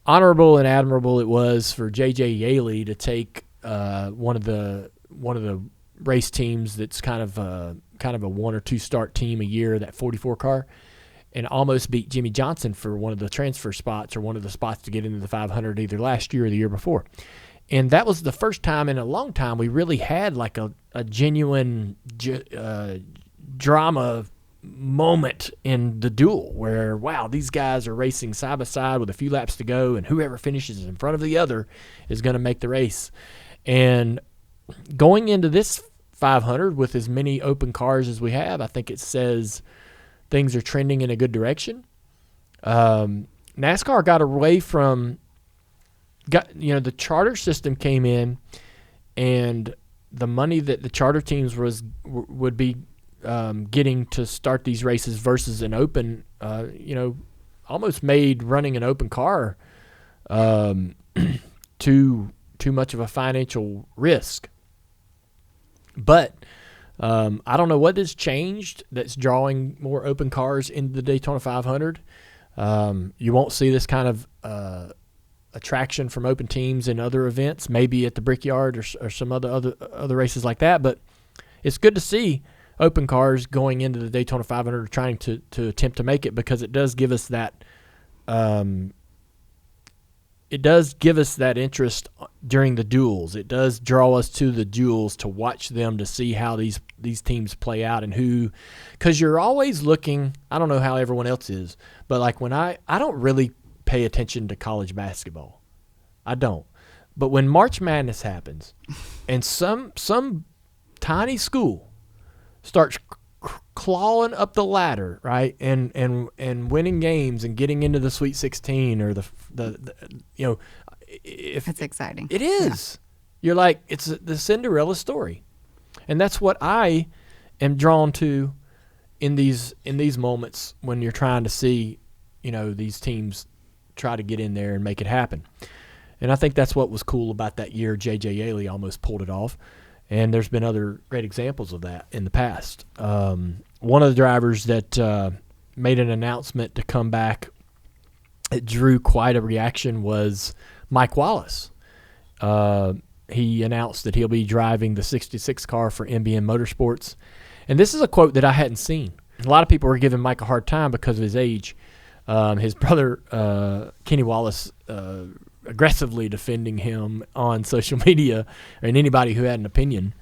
honorable and admirable it was for J.J. Yaley to take one of the race teams that's kind of a 1 or 2 start team a year, that 44 car, and almost beat Jimmy Johnson for one of the transfer spots or one of the spots to get into the 500 either last year or the year before. And that was the first time in a long time we really had like a genuine drama moment in the duel where, wow, these guys are racing side by side with a few laps to go, and whoever finishes in front of the other is going to make the race. And going into this 500 with as many open cars as we have, I think it says things are trending in a good direction. NASCAR got away from the charter system came in, and the money that the charter teams would be getting to start these races versus an open, almost made running an open car too much of a financial risk. But I don't know what has changed that's drawing more open cars into the Daytona 500. You won't see this kind of attraction from open teams in other events, maybe at the Brickyard or some other races like that. But it's good to see open cars going into the Daytona 500 trying to attempt to make it, because it does give us that interest during the duels. It does draw us to the duels to watch them, to see how these teams play out and who, because you're always looking. I don't know how everyone else is, but like when I don't really pay attention to college basketball. I don't. But when March Madness happens and some tiny school starts clawing up the ladder, right, and winning games and getting into the Sweet 16 or if it's exciting. It is. Yeah. You're like, it's the Cinderella story, and that's what I am drawn to in these moments when you're trying to see, these teams try to get in there and make it happen. And I think that's what was cool about that year. J.J. Yaley almost pulled it off. And there's been other great examples of that in the past. One of the drivers that made an announcement to come back, it drew quite a reaction, was Mike Wallace. He announced that he'll be driving the 66 car for MBM Motorsports. And this is a quote that I hadn't seen. A lot of people were giving Mike a hard time because of his age. His brother, Kenny Wallace, aggressively defending him on social media, and anybody who had an opinion.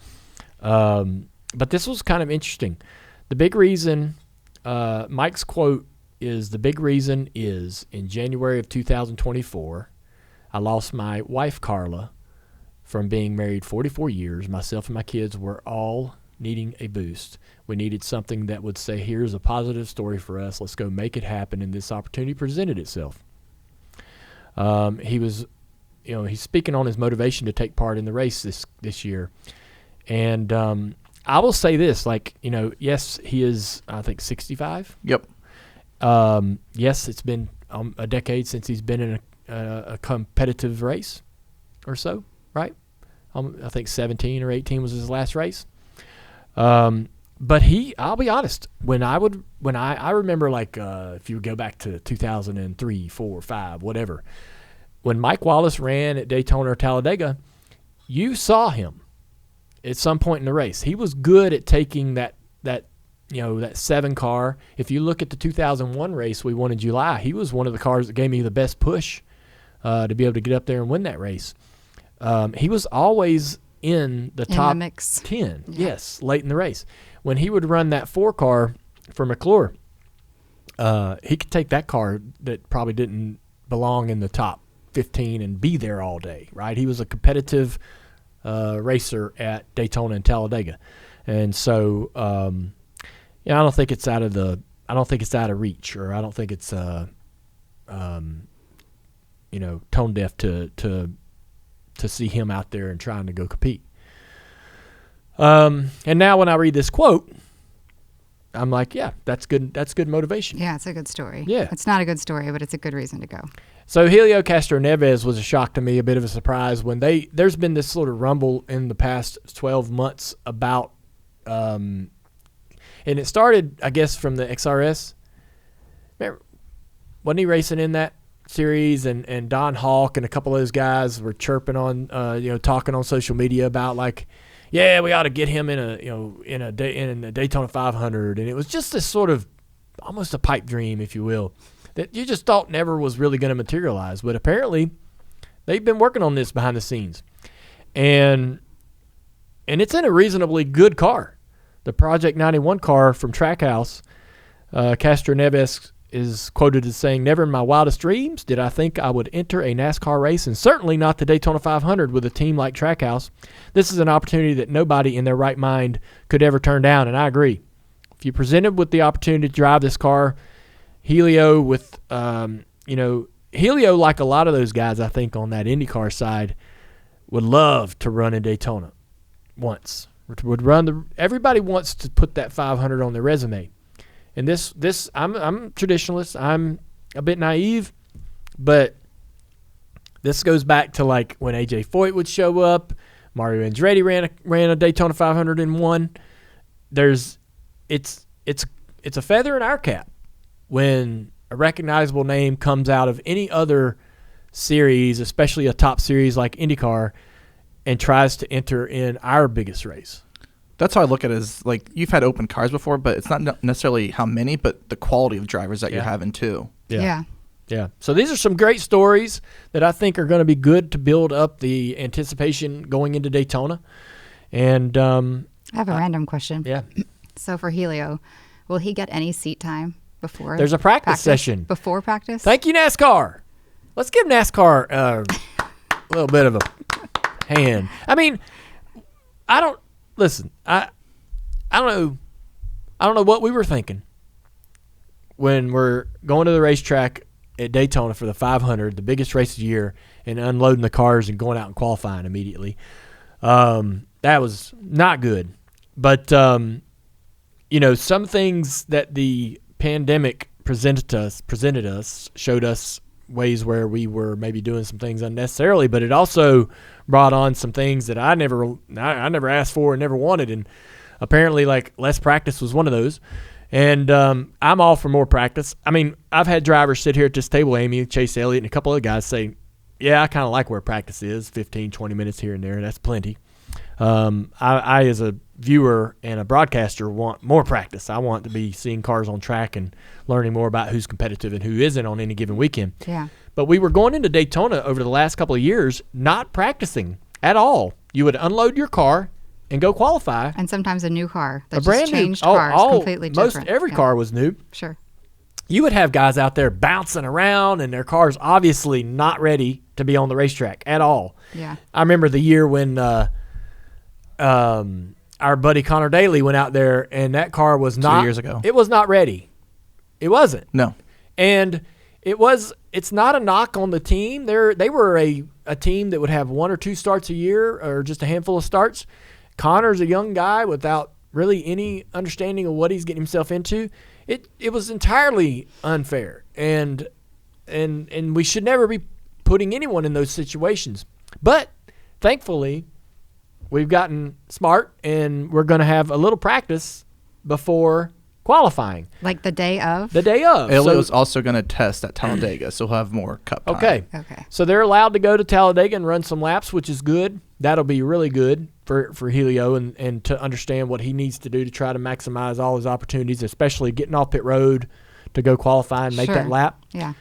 But this was kind of interesting. The big reason, Mike's quote is, "The big reason is in January of 2024, I lost my wife, Carla, from being married 44 years. Myself and my kids were all needing a boost. We needed something that would say, here's a positive story for us. Let's go make it happen. And this opportunity presented itself." He was, he's speaking on his motivation to take part in the race this year. And I will say this, yes, he is, I think, 65. Yep. Yes, it's been a decade since he's been in a competitive race or so, right? I think 17 or 18 was his last race. But I'll be honest, when I remember, if you go back to 2003, 4, 5, whatever, when Mike Wallace ran at Daytona or Talladega, you saw him at some point in the race. He was good at taking that 7 car. If you look at the 2001 race we won in July, he was one of the cars that gave me the best push to be able to get up there and win that race. He was always in the top mix. 10, yes, late in the race. When he would run that 4 car for McClure, he could take that car that probably didn't belong in the top 15 and be there all day, right? He was a competitive racer at Daytona and Talladega, and so I don't think it's out of reach, or I don't think it's tone deaf to see him out there and trying to go compete. And now when I read this quote, I'm like, yeah, that's good. That's good motivation. Yeah, it's a good story. Yeah. It's not a good story, but it's a good reason to go. So Helio Castroneves was a shock to me, a bit of a surprise when there's been this sort of rumble in the past 12 months about, and it started, I guess, from the XRS. Remember, wasn't he racing in that series? And Don Hawk and a couple of those guys were chirping on, talking on social media about like, yeah, we ought to get him in a Daytona 500, and it was just this sort of almost a pipe dream, if you will, that you just thought never was really going to materialize. But apparently, they've been working on this behind the scenes, and it's in a reasonably good car, the Project 91 car from Trackhouse. Castroneves is quoted as saying, "Never in my wildest dreams did I think I would enter a NASCAR race, and certainly not the Daytona 500 with a team like Trackhouse. This is an opportunity that nobody in their right mind could ever turn down," and I agree. If you presented with the opportunity to drive this car, Helio with, Helio, like a lot of those guys, I think, on that IndyCar side, would love to run in Daytona once. Everybody wants to put that 500 on their resume. And this, I'm a traditionalist. I'm a bit naive, but this goes back to like when AJ Foyt would show up. Mario Andretti ran a Daytona 501. It's a feather in our cap when a recognizable name comes out of any other series, especially a top series like IndyCar, and tries to enter in our biggest race. That's how I look at it, is like you've had open cars before, but it's not necessarily how many, but the quality of drivers that you're having too. Yeah. So these are some great stories that I think are going to be good to build up the anticipation going into Daytona. And I have a random question. Yeah. So for Helio, will he get any seat time before? There's a practice session. Before practice? Thank you, NASCAR. Let's give NASCAR a little bit of a hand. I mean, I don't know what we were thinking when we're going to the racetrack at Daytona for the 500, the biggest race of the year, and unloading the cars and going out and qualifying immediately. That was not good. But, some things that the pandemic presented us, showed us ways where we were maybe doing some things unnecessarily, but it also brought on some things that I never asked for and never wanted. And apparently, like, less practice was one of those. And I'm all for more practice. I mean, I've had drivers sit here at this table, Amy, Chase Elliott, and a couple other guys say, yeah, I kind of like where practice is, 15, 20 minutes here and there. That's plenty. I, as a viewer and a broadcaster, want more practice. I want to be seeing cars on track and learning more about who's competitive and who isn't on any given weekend. Yeah. But we were going into Daytona over the last couple of years not practicing at all. You would unload your car and go qualify. And sometimes a new car. A brand new car is completely different. Most every car was new. Sure. You would have guys out there bouncing around, and their car's obviously not ready to be on the racetrack at all. Yeah. I remember the year when our buddy Connor Daly went out there, and that car was not 2 years ago. It was not ready. It wasn't. No. And it's not a knock on the team. They were a team that would have 1 or 2 starts a year, or just a handful of starts. Connor's a young guy without really any understanding of what he's getting himself into. It was entirely unfair, and we should never be putting anyone in those situations. But thankfully, we've gotten smart, and we're going to have a little practice before qualifying. Like the day of? The day of. Helio's also going to test at Talladega, so he'll have more cup time. Okay. So they're allowed to go to Talladega and run some laps, which is good. That'll be really good for Helio and to understand what he needs to do to try to maximize all his opportunities, especially getting off pit road to go qualify and make that lap. Yeah.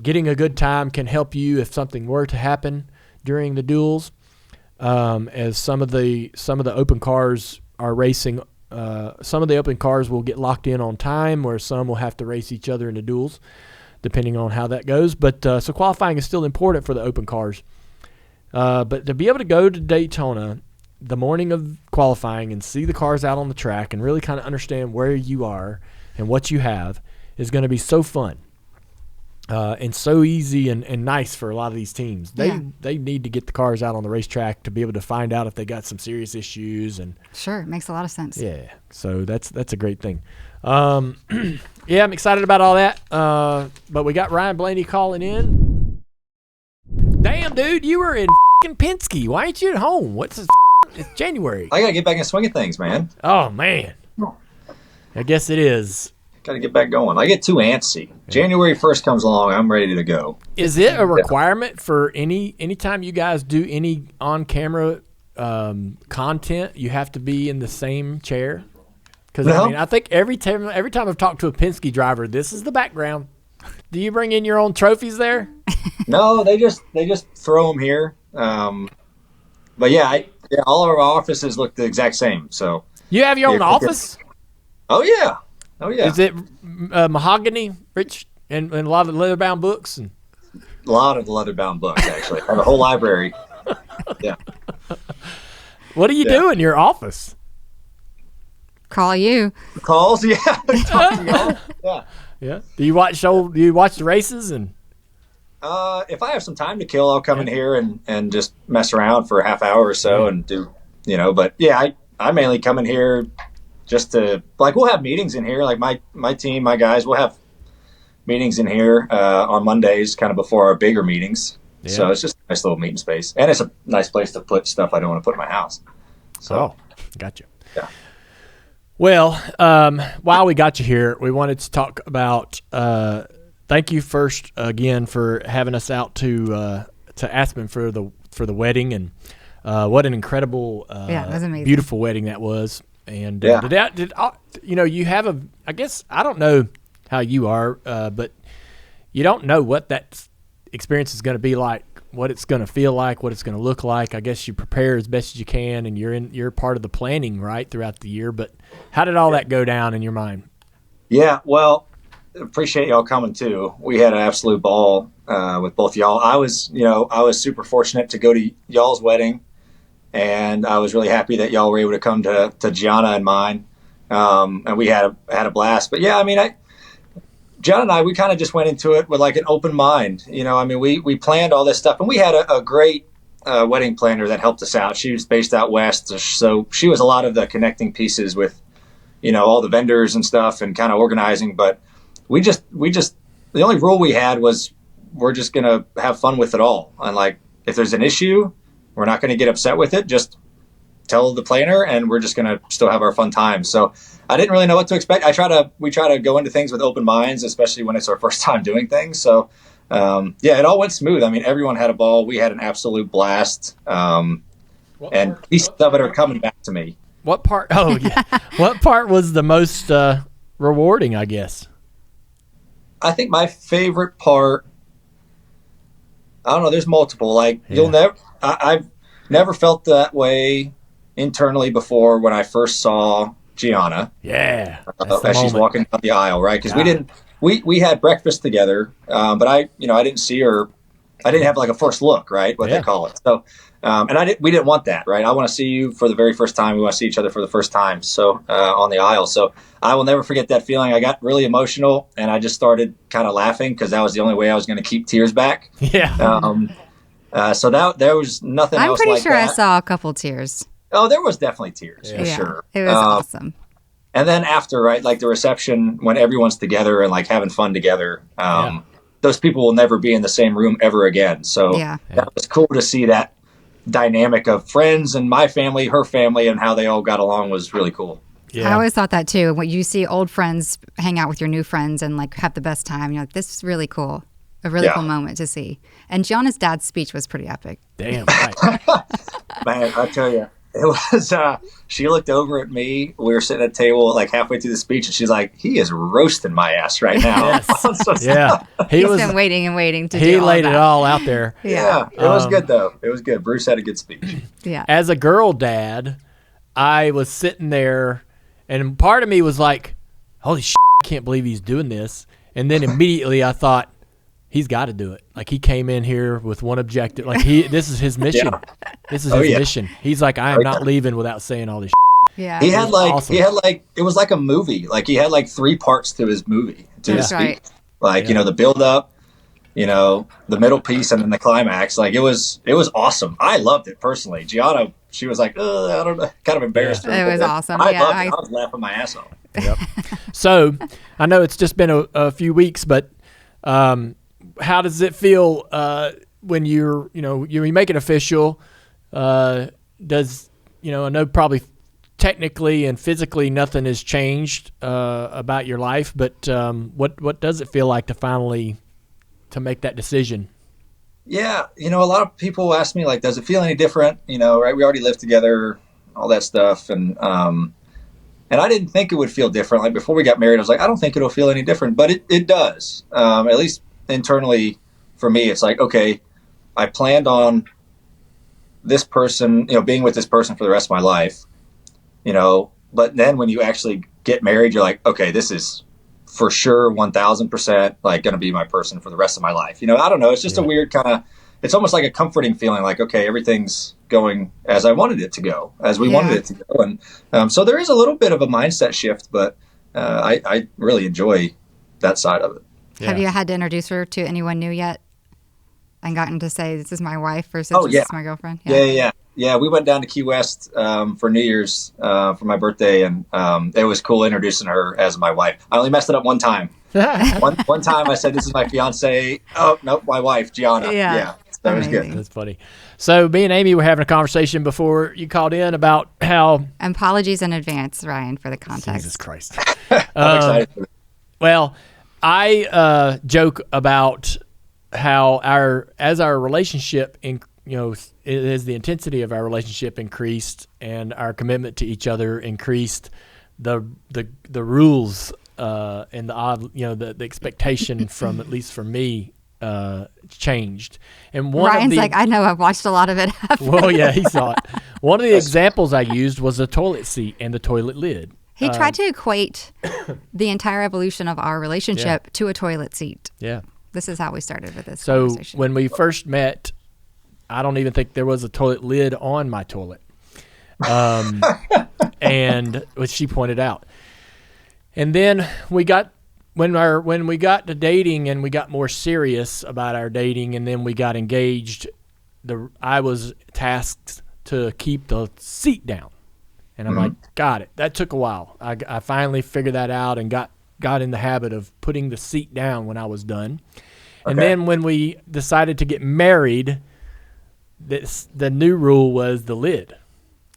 Getting a good time can help you if something were to happen during the duels, as some of the open cars are racing some of the open cars will get locked in on time, where some will have to race each other into duels, depending on how that goes. But so qualifying is still important for the open cars. But to be able to go to Daytona the morning of qualifying and see the cars out on the track and really kind of understand where you are and what you have is going to be so fun. And so easy and nice for a lot of these teams. They need to get the cars out on the racetrack to be able to find out if they got some serious issues. And Sure, it makes a lot of sense. yeah, so that's a great thing. Yeah, I'm excited about all that. But we got Ryan Blaney calling in. Damn, dude, you were in f***ing Penske. Why ain't you at home? It's January. I gotta get back in the swing of things, man. Oh, man. I guess it is. Gotta get back going. I get too antsy. January 1st comes along, I'm ready to go. Is it a requirement for anytime you guys do any on-camera content, you have to be in the same chair? Because No. I mean, I think every time I've talked to a Penske driver, this is the background. Do you bring in your own trophies there? No, they just throw them here. But yeah, all of our offices look the exact same. So You have your own office? oh yeah. Is it mahogany, rich, and a lot of leather-bound books? And A lot of leather-bound books, actually. I have a whole library. Yeah. what do you do in your office? Call you. Calls, yeah. Talk to y'all. Yeah. Yeah. Do you watch the races and? If I have some time to kill, I'll come in here and just mess around for a half hour or so and do, but yeah, I mainly come in here just to, like, we'll have meetings in here. Like my team, my guys, we'll have meetings in here on Mondays, kind of before our bigger meetings. Yeah. So it's just a nice little meeting space. And it's a nice place to put stuff I don't want to put in my house. So, gotcha. yeah. Well, while we got you here, we wanted to talk about. Thank you first again for having us out to Aspen for the wedding, and what an incredible, it was amazing. beautiful wedding that was. And Yeah. you have I guess I don't know how you are, but you don't know what that experience is going to be like, what it's going to feel like, what it's going to look like. I guess you prepare as best as you can, and you're part of the planning right throughout the year. But how did all that go down in your mind? Yeah, well, appreciate y'all coming too. We had an absolute ball with both y'all. I was super fortunate to go to y'all's wedding, and I was really happy that y'all were able to come to Gianna and mine, and we had a blast. But yeah, I mean, John and I, we kind of just went into it with like an open mind. We planned all this stuff, and we had a great wedding planner that helped us out. She was based out west, so she was a lot of the connecting pieces with, all the vendors and stuff and kind of organizing. But we just the only rule we had was we're just going to have fun with it all. And like, if there's an issue, we're not going to get upset with it. Just tell the planner, and we're just going to still have our fun time. So I didn't really know what to expect. We try to go into things with open minds, especially when it's our first time doing things. So it all went smooth. I mean, everyone had a ball. We had an absolute blast. And pieces of it are coming back to me. What part? Oh, yeah. What part was the most rewarding, I guess? I think my favorite part, I don't know, there's multiple. Like, I've never felt that way internally before when I first saw Gianna. Yeah. As she's walking down the aisle, right? Because we had breakfast together, but I didn't see her. I didn't have like a first look, right? What they call it. So, we didn't want that, right? I want to see you for the very first time. We want to see each other for the first time. So, on the aisle. So I will never forget that feeling. I got really emotional, and I just started kind of laughing because that was the only way I was going to keep tears back. Yeah. So there was nothing else like that. I'm pretty sure I saw a couple tears. Oh, there was definitely tears for sure. It was awesome. And then after, right, like the reception, when everyone's together and like having fun together, those people will never be in the same room ever again. So that was cool to see that dynamic of friends and my family, her family, and how they all got along was really cool. Yeah. I always thought that too. When you see old friends hang out with your new friends and like have the best time, you're like, this is really cool. A really cool moment to see. And Gianna's dad's speech was pretty epic. Damn right. Man, I tell you, it was, she looked over at me. We were sitting at a table like halfway through the speech, and she's like, he is roasting my ass right now. Yeah. He's been waiting and waiting to do all He laid it all out there. Yeah. It was good, though. It was good. Bruce had a good speech. Yeah. As a girl dad, I was sitting there, And part of me was like, holy shit, I can't believe he's doing this. And then immediately I thought, he's got to do it. Like, he came in here with one objective. Like, this is his mission. Yeah. This is his mission. He's like, I am not leaving without saying all this shit. Yeah. He had like awesome. it was like a movie. Like, he had like 3 parts to his movie, to his speech. Right. Like, the build up, the middle piece, and then the climax. Like, it was awesome. I loved it personally. Gianna, she was like, I don't know, kind of embarrassed. It was awesome. I Yeah, loved it. I was laughing my ass off. Yep. So, I know it's just been a few weeks, but how does it feel when you make it official? I know probably technically and physically nothing has changed about your life, but what does it feel like to make that decision? Yeah, a lot of people ask me, like, does it feel any different? Right? We already lived together, all that stuff, and I didn't think it would feel different. Like, before we got married, I was like, I don't think it'll feel any different, but it does. At least internally, for me, it's like, okay, I planned on this person, being with this person for the rest of my life, but then when you actually get married, you're like, okay, this is for sure 1000% like going to be my person for the rest of my life. I don't know. It's just a weird kind of, it's almost like a comforting feeling, like, okay, everything's going as I wanted it to go, as we wanted it to go. And so there is a little bit of a mindset shift, but I really enjoy that side of it. Yeah. Have you had to introduce her to anyone new yet? And gotten to say, this is my wife versus this is my girlfriend? Yeah, we went down to Key West for New Year's for my birthday, and it was cool introducing her as my wife. I only messed it up one time. one time I said, this is my fiance. Oh, nope, my wife, Gianna. Yeah. That was good. That's funny. So me and Amy were having a conversation before you called in about how... Apologies in advance, Ryan, for the context. Jesus Christ. I'm excited for it. Well, I joke about how as our relationship, as the intensity of our relationship increased and our commitment to each other increased, the rules and the expectation from, at least for me, changed. And Ryan's like, I know, I've watched a lot of it happen. Well, yeah, he saw it. One of the examples I used was a toilet seat and the toilet lid. He tried to equate the entire evolution of our relationship to a toilet seat. Yeah. This is how we started with this So conversation. when we first met, I don't even think there was a toilet lid on my toilet, and which she pointed out. And then when we got to dating and we got more serious about our dating, and then we got engaged, I was tasked to keep the seat down, and I'm like, got it. That took a while. I finally figured that out and got in the habit of putting the seat down when I was done. And then when we decided to get married, the new rule was the lid.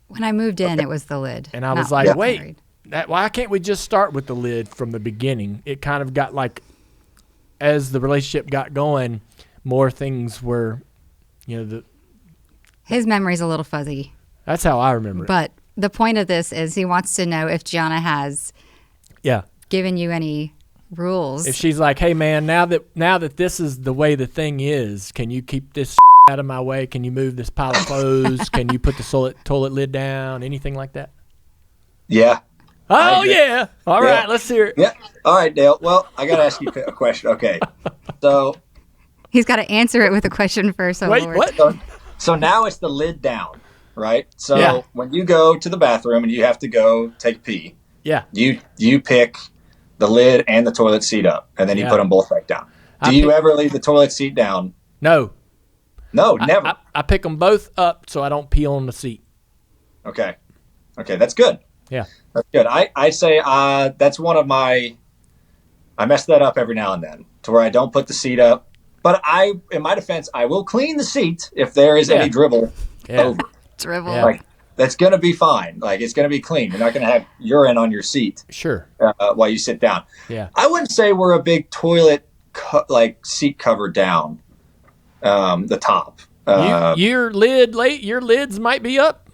When I moved in, it was the lid. And I was like, wait, why can't we just start with the lid from the beginning? It kind of got like, as the relationship got going, more things were, his memory's a little fuzzy. That's how I remember it. But the point of this is he wants to know if Gianna has given you any rules. If she's like, hey man, now that this is the way the thing is, can you keep this out of my way? Can you move this pile of clothes? Can you put the toilet lid down? Anything like that? Yeah. Oh yeah. All right, let's hear it. Yeah. All right, Dale. Well, I got to ask you a question. Okay. So he's got to answer it with a question first. Wait, Lord. what? So now it's the lid down, right? So when you go to the bathroom and you have to go take a pee, you pick the lid and the toilet seat up, and then you put them both back down. Do you ever leave the toilet seat down? No. No, never. I pick them both up so I don't pee on the seat. Okay, that's good. Yeah. That's good. I say that's one of my... I mess that up every now and then to where I don't put the seat up. But in my defense, I will clean the seat if there is any dribble over. Dribble. Yeah. Like, that's going to be fine. Like, it's going to be clean. You're not going to have urine on your seat. Sure. While you sit down. Yeah. I wouldn't say we're a big toilet seat cover down the top. Your lids might be up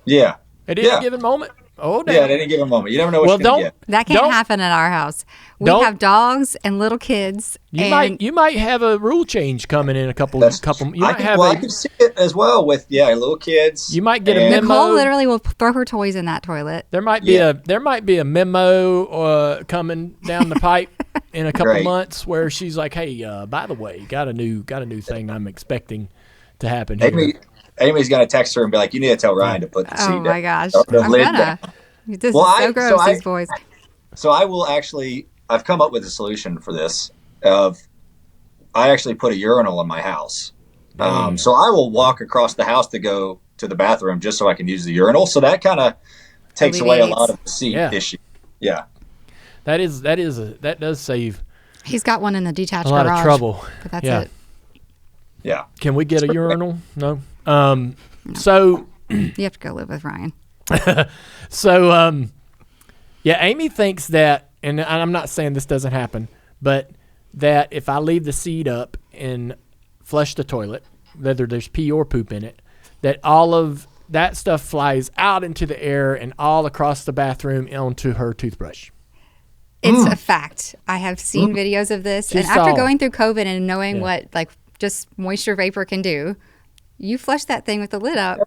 Yeah. at any given moment. Oh, Yeah, at any given moment. You never know what Well, you're going to don't- get. That can't Don't- happen at our house. We don't- have dogs and little kids. You and might have a rule change coming in a couple. You might have I can see it as well with little kids. You might get a and- memo. Nicole literally will throw her toys in that toilet. There might be a memo coming down the pipe in a couple Great. months where she's like, "Hey, by the way, got a new thing I'm expecting to happen here." Amy's going to text her and be like, "You need to tell Ryan to put the seat Oh my down." gosh. The I'm lid gonna. down. This Well, is so gross, these boys. So I will actually. I've come up with a solution for this. I actually put a urinal in my house. So I will walk across the house to go to the bathroom just so I can use the urinal. So that kind of takes away a lot of the seat issue. Yeah. That does save He's got one in the detached a lot garage. of trouble. But that's Yeah. it. Yeah. Can we get a urinal? No. So You have to go live with Ryan. Amy thinks that, and I'm not saying this doesn't happen, but that if I leave the seat up and flush the toilet, whether there's pee or poop in it, that all of that stuff flies out into the air and all across the bathroom onto her toothbrush. It's a fact. I have seen videos of this. She and after saw. going through COVID and knowing Yeah. what just moisture vapor can do, you flush that thing with the lid up,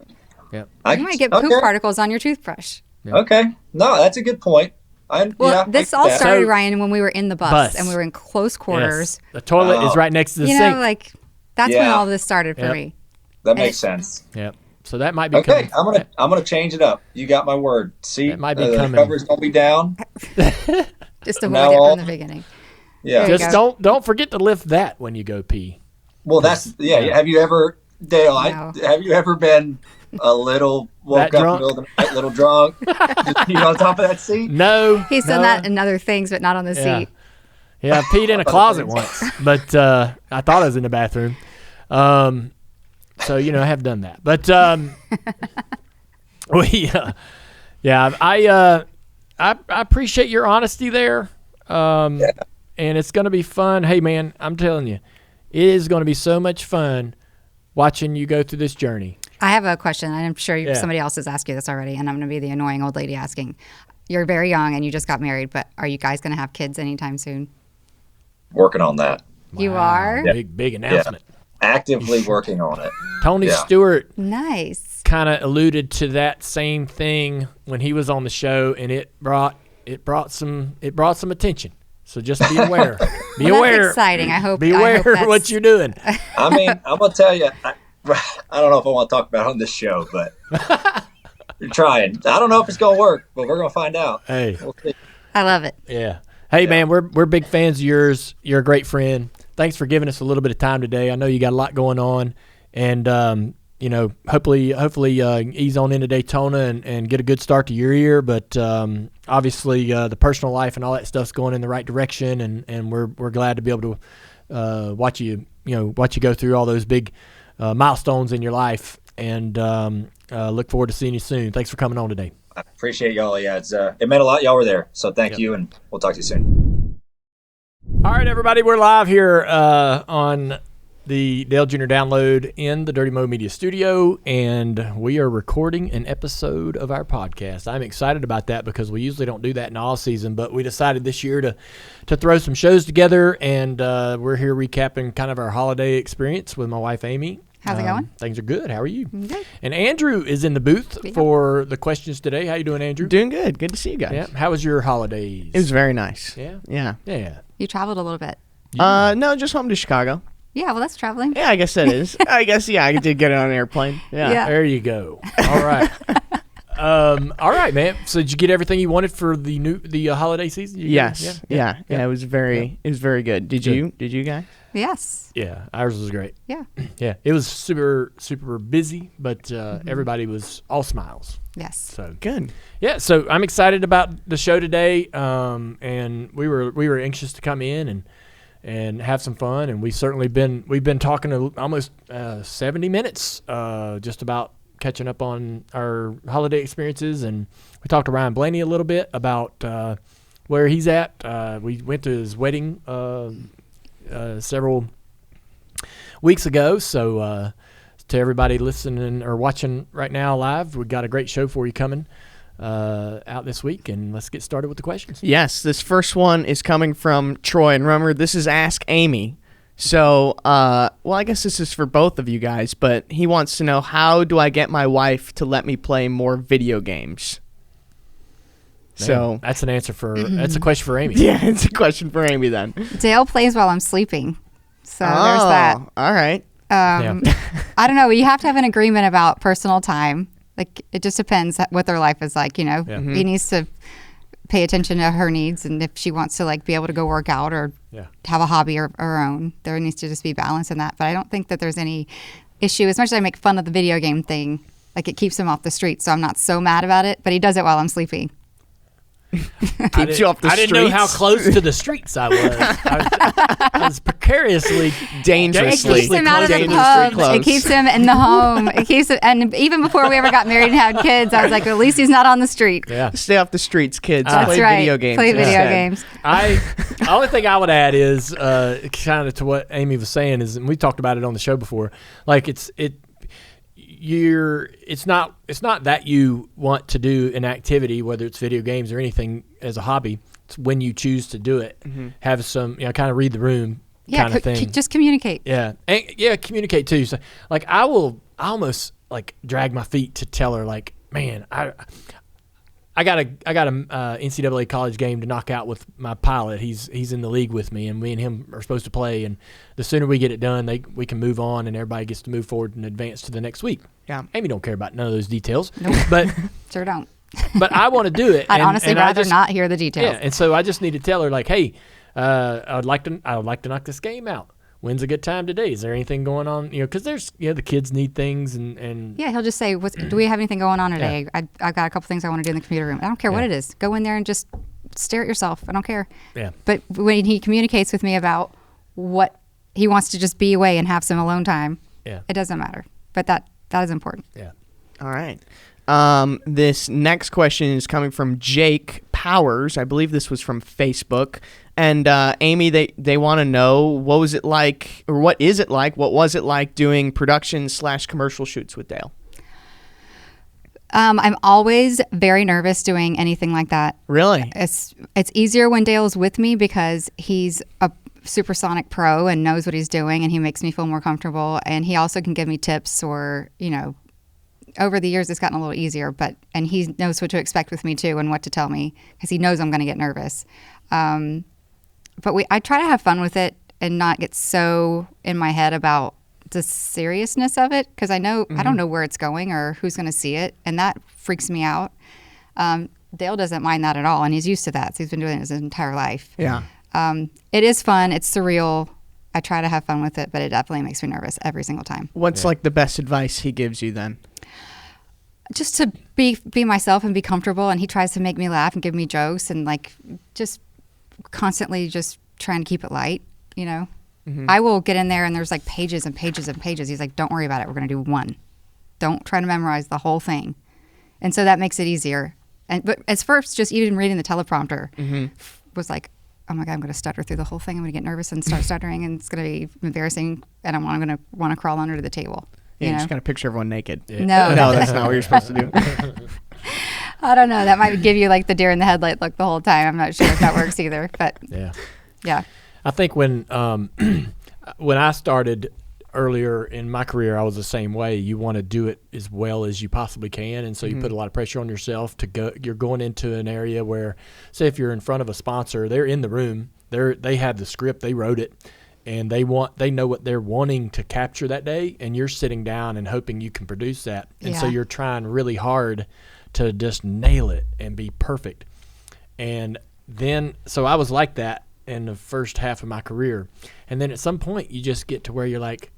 Yep. you might get poop particles on your toothbrush. Okay. No, that's a good point. This all started. started, So- Ryan, when we were in the bus and we were in close quarters. Yes. The toilet is right next to the You sink. know, that's when Yeah. all this started for Yep. me. That makes sense. Yep. So that might be Okay, coming. I'm gonna change it up. You got my word. See, That might be the coming. covers don't be down. Just avoid Now it all- from the beginning. Yeah. There you Just go. don't forget to lift that when you go pee. Well, Have you ever, Dale? No. Have you ever been a little woke That up in the middle of the night, little drunk, just peed on top of that seat? No. He's done that in other things, but not on the Yeah. seat. Yeah, I peed in a closet once, but I thought I was in the bathroom. So I have done that. But I appreciate your honesty there. And it's going to be fun. Hey, man, I'm telling you, it is going to be so much fun watching you go through this journey. I have a question, and I'm sure Yeah. somebody else has asked you this already, and I'm going to be the annoying old lady asking. You're very young, and you just got married, but are you guys going to have kids anytime soon? Working on that. You are? Big announcement. Actively working on it. Tony Yeah. Stewart Nice. kind of alluded to that same thing when he was on the show, and it brought some attention. So just be aware. Be Well, aware. that's exciting. I hope. Be I aware hope of that's- what you're doing. I mean, I'm gonna tell you. I don't know if I want to talk about it on this show, but you're trying. I don't know if it's gonna work, but we're gonna find out. Hey, We'll see. I love it. yeah. Hey, man, we're big fans of yours. You're a great friend. Thanks for giving us a little bit of time today. I know you got a lot going on, and hopefully ease on into Daytona and get a good start to your year. But obviously, the personal life and all that stuff's going in the right direction, and we're glad to be able to watch you go through all those big milestones in your life, and look forward to seeing you soon. Thanks for coming on today. I appreciate y'all. Yeah, it meant a lot. Y'all were there, so thank you, and we'll talk to you soon. All right, everybody, we're live here on the Dale Jr. Download in the Dirty Mo Media Studio, and we are recording an episode of our podcast. I'm excited about that because we usually don't do that in all season, but we decided this year to throw some shows together, and we're here recapping kind of our holiday experience with my wife, Amy. How's it going? Things are good. How are you? Good. And Andrew is in the booth for the questions today. How you doing, Andrew? Doing good. Good to see you guys. Yeah. How was your holidays? It was very nice. Yeah. Yeah. Yeah. You traveled a little bit. No, just home to Chicago. Yeah, well, that's traveling. Yeah, I guess that is. I guess, yeah, I did get on an airplane. Yeah. Yeah. There you go. All right. All right, man. So did you get everything you wanted for the holiday season? Yes. Yeah. It was very good. Did you guys? Yes. Yeah, ours was great. Yeah. Yeah, it was super busy, but everybody was all smiles. Yes. So Good. yeah, so I'm excited about the show today, and we were anxious to come in and have some fun, and we've been talking almost 70 minutes just about catching up on our holiday experiences, and we talked to Ryan Blaney a little bit about where he's at. We went to his wedding several weeks ago, so to everybody listening or watching right now live, we've got a great show for you coming out this week, and let's get started with the questions. Yes, this first one is coming from Troy, and remember, this is Ask Amy. So, well, I guess this is for both of you guys, but he wants to know, how do I get my wife to let me play more video games? So that's an answer for that's a question for Amy. Yeah, it's a question for Amy then. Dale plays while I'm sleeping, so there's that. All right. I don't know. You have to have an agreement about personal time. Like, it just depends what their life is like. He needs to pay attention to her needs, and if she wants to be able to go work out or have a hobby of her own, there needs to just be balance in that. But I don't think that there's any issue. As much as I make fun of the video game thing, it keeps him off the street, so I'm not so mad about it. But he does it while I'm sleeping. Keeps you off the streets. I didn't know how close to the streets I was. I was precariously, dangerously. It keeps him out of the pub. It keeps him in the home. It keeps him, and even before we ever got married and had kids, I was like, well, at least he's not on the street. Yeah. Stay off the streets, kids. That's play right. video games. Play video games. The only thing I would add is kind of to what Amy was saying is, and we talked about it on the show before. It's not that you want to do an activity, whether it's video games or anything, as a hobby. It's when you choose to do it. Mm-hmm. Have some, kind of read the room kind of thing. Just communicate. Yeah. And, communicate too. So, I almost drag my feet to tell her, man, I got a NCAA college game to knock out with my pilot. He's in the league with me, and me and him are supposed to play. And the sooner we get it done, we can move on, and everybody gets to move forward and advance to the next week. Yeah, Amy don't care about none of those details, nope. But sure don't. But I want to do it. I'd honestly rather not hear the details. Yeah, and so I just need to tell her hey, I would like to knock this game out. When's a good time today? Is there anything going on? Because there's the kids need things and yeah, he'll just say, do we have anything going on today? Yeah. I've got a couple things I want to do in the computer room. I don't care what it is. Go in there and just stare at yourself. I don't care. Yeah. But when he communicates with me about what he wants to just be away and have some alone time, it doesn't matter. But that is important. Yeah. All right. This next question is coming from Jake Powers. I believe this was from Facebook. And Amy, they want to know, what was it like doing production/commercial shoots with Dale? I'm always very nervous doing anything like that. Really? It's easier when Dale's with me because he's a supersonic pro and knows what he's doing, and he makes me feel more comfortable. And he also can give me tips, or over the years it's gotten a little easier, and he knows what to expect with me too and what to tell me, because he knows I'm going to get nervous. But I try to have fun with it and not get so in my head about the seriousness of it, because I don't know where it's going or who's going to see it, and that freaks me out. Dale doesn't mind that at all, and he's used to that. So he's been doing it his entire life. Yeah. It is fun. It's surreal. I try to have fun with it, but it definitely makes me nervous every single time. What's the best advice he gives you then? Just to be myself and be comfortable, and he tries to make me laugh and give me jokes, and just constantly just trying to keep it light, Mm-hmm. I will get in there and there's pages and pages and pages. He's like, don't worry about it. We're going to do one. Don't try to memorize the whole thing. And so that makes it easier. But at first, just even reading the teleprompter was like, oh my God, I'm going to stutter through the whole thing. I'm going to get nervous and start stuttering, and it's going to be embarrassing, and I'm going to want to crawl under the table. Yeah, you just got to picture everyone naked. Yeah. No, that's not what you're supposed to do. I don't know. That might give you the deer in the headlight look the whole time. I'm not sure if that works either. But yeah. I think when I started earlier in my career, I was the same way. You want to do it as well as you possibly can, and so you put a lot of pressure on yourself to go. You're going into an area where, say, if you're in front of a sponsor, they're in the room. They have the script. They wrote it. And they know what they're wanting to capture that day, and you're sitting down and hoping you can produce that. And so you're trying really hard to just nail it and be perfect. And then, so I was like that in the first half of my career. And then at some point you just get to where you're like,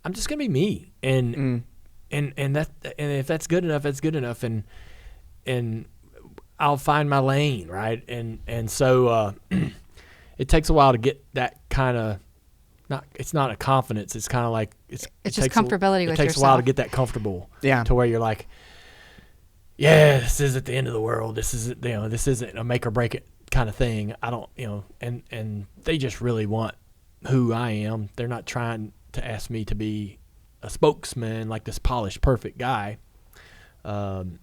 I'm just going to be me. And if that's good enough, that's good enough. And I'll find my lane. Right. And so, it takes a while to get that kind of, it's not a confidence. It's kind of it's just comfortability with yourself. It takes a while to get that comfortable. Yeah. To where you're like, yeah, this isn't the end of the world. This isn't a make or break it kind of thing. I don't, and they just really want who I am. They're not trying to ask me to be a spokesman, like this polished, perfect guy. And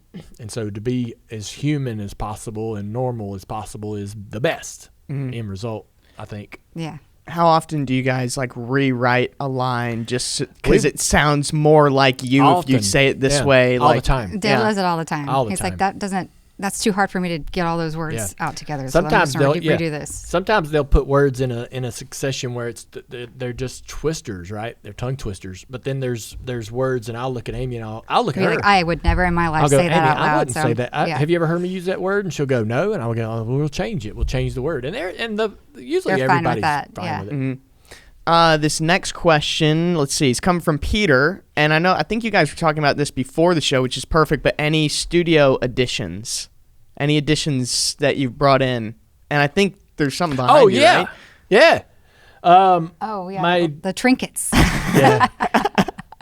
so to be as human as possible and normal as possible is the best end result, I think. Yeah. How often do you guys like rewrite a line just because it sounds more like you if you Often. say it this Yeah. way? All like, the time. Dale does it all the time. All the He's time. like, that's too hard for me to get all those words out together. Sometimes so they'll let me just redo this. Sometimes they'll put words in a succession where they're just twisters, right? They're tongue twisters. But then there's words, and I'll look at Amy and I'll look at You're her. like, I would never in my life I'll go, say that Amy, out loud. I wouldn't so, say that. yeah. Have you ever heard me use that word? And she'll go, no. And I'll go, oh, we'll change it. We'll change the word. And usually They're fine with everybody's that, fine yeah. with it. This next question, let's see, it's coming from Peter, and I think you guys were talking about this before the show, which is perfect. But any studio additions, any additions that you've brought in, and I think there's something behind Oh, you, yeah. right? Yeah. Oh, yeah. My- the trinkets. Yeah.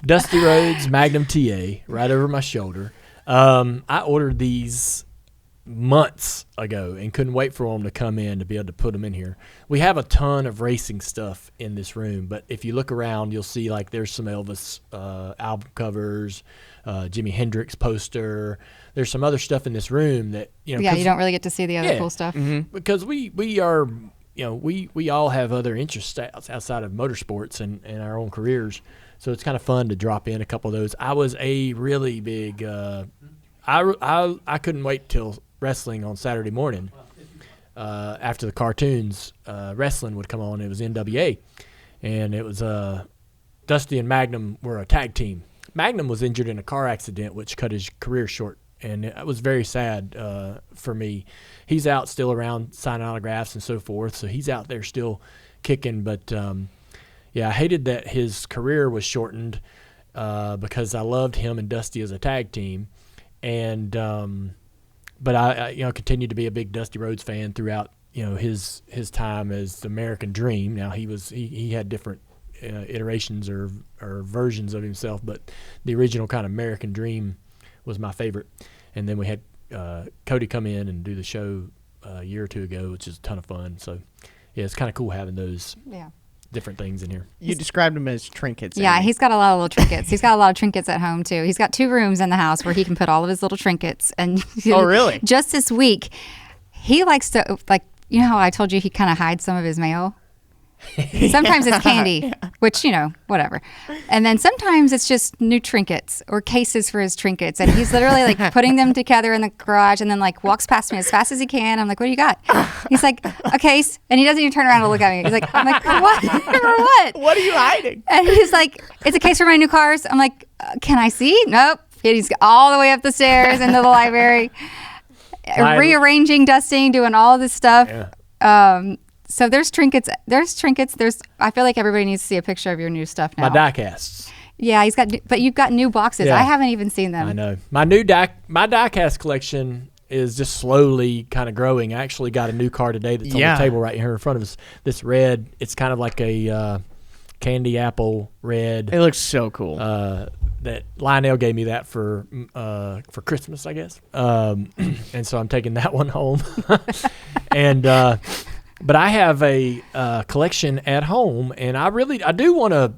Dusty Rhodes Magnum TA right over my shoulder. I ordered these months ago and couldn't wait for them to come in to be able to put them in here. We have a ton of racing stuff in this room, but if you look around, you'll see like there's some Elvis album covers, Jimi Hendrix poster. There's some other stuff in this room that yeah, you don't really get to see the other cool stuff. because we are, we all have other interests outside of motorsports and our own careers. So it's kind of fun to drop in a couple of those. I was a really big, I couldn't wait till wrestling on Saturday morning. After the cartoons, wrestling would come on. It was NWA, and it was Dusty and Magnum were a tag team. Magnum was injured in a car accident, which cut his career short, and it was very sad for me. He's out still around signing autographs and so forth, so he's out there still kicking. But I hated that his career was shortened because I loved him and Dusty as a tag team, and but I continued to be a big Dusty Rhodes fan throughout his time as the American Dream. Now he had different iterations or versions of himself, but the original kind of American Dream was my favorite. And then we had Cody come in and do the show a year or two ago, which is a ton of fun. So yeah, it's kind of cool having those different things in here. You described them as trinkets. Yeah, Amy. he's got a lot of little trinkets. He's got a lot of trinkets at home too. He's got 2 rooms in the house where he can put all of his little trinkets. And Oh, really? Just this week, he likes to how I told you he kind of hides some of his mail. Sometimes it's candy, which whatever. And then sometimes it's just new trinkets or cases for his trinkets, and he's literally like putting them together in the garage, and then like walks past me as fast as he can. I'm like, "What do you got?" He's like, "A case," and he doesn't even turn around to look at me. He's like, "I'm like, what? What? What are you hiding? And he's like, "It's a case for my new cars." I'm like, "Can I see?" Nope. He's all the way up the stairs into the library, rearranging, dusting, doing all this stuff. Yeah. So there's trinkets. I feel like everybody needs to see a picture of your new stuff now. My die casts. Yeah, but you've got new boxes. Yeah. I haven't even seen them. I know. My die cast collection is just slowly kind of growing. I actually got a new car today that's on the table right here in front of us. This red, it's kind of like a candy apple red. It looks so cool. That Lionel gave me that for Christmas, I guess. And so I'm taking that one home. And but I have a collection at home, and I do want to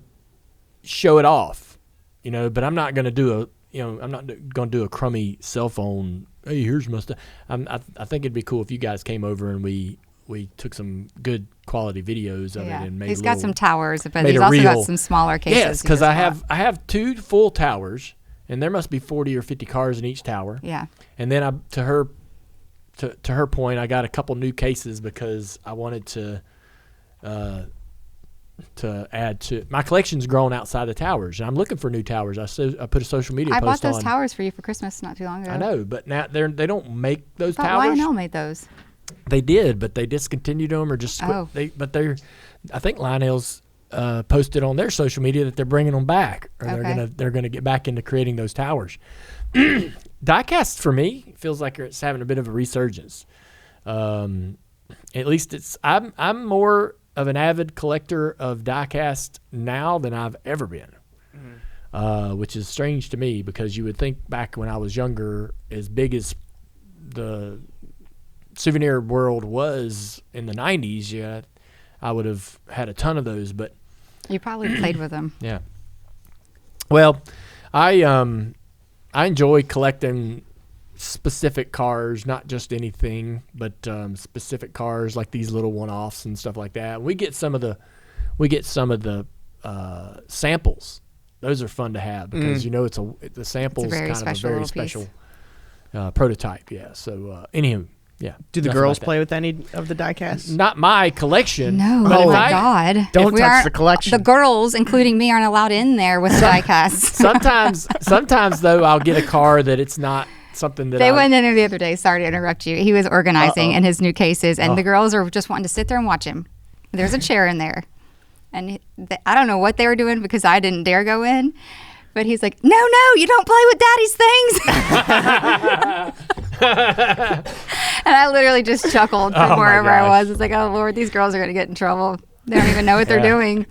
show it off, but I'm not going to do I'm not going to do a crummy cell phone. Hey, here's my stuff. I think it'd be cool if you guys came over and we took some good quality videos of it and made. He's got some towers, but made he's a also got reel. some smaller cases. Yes, because I have 2 full towers, and there must be 40 or 50 cars in each tower. Yeah. And then to her point, I got a couple new cases because I wanted to add to my collection's grown outside the towers, and I'm looking for new towers. I put a social media I post bought those on. towers for you for Christmas not too long ago. I know, but now they don't make those I thought towers. Lionel made those. They did, but they discontinued them or just Oh. I think Lionel's posted on their social media that they're bringing them back, or Okay. they're gonna get back into creating those towers. Diecast for me feels like it's having a bit of a resurgence. At least I'm more of an avid collector of diecast now than I've ever been, which is strange to me because you would think back when I was younger, as big as the souvenir world was in the 90s, I would have had a ton of those, but You probably played with them. yeah. Well, I I enjoy collecting specific cars, not just anything, but specific cars like these little one-offs and stuff like that. We get some of the samples. Those are fun to have because the sample's kind of a very special prototype. Yeah. So anywho, yeah. Do the girls play with any of the die-casts? Not my collection. No. But Oh my God! Don't touch the collection. The girls, including me, aren't allowed in there with die-casts. sometimes though, I'll get a car that it's not something that They went in there the other day. Sorry to interrupt you. He was organizing in his new cases, and the girls are just wanting to sit there and watch him. There's a chair in there, and I don't know what they were doing because I didn't dare go in. But he's like, no, you don't play with Daddy's things. And I literally just chuckled from wherever I was. It's like, oh Lord, these girls are going to get in trouble. They don't even know what they're doing.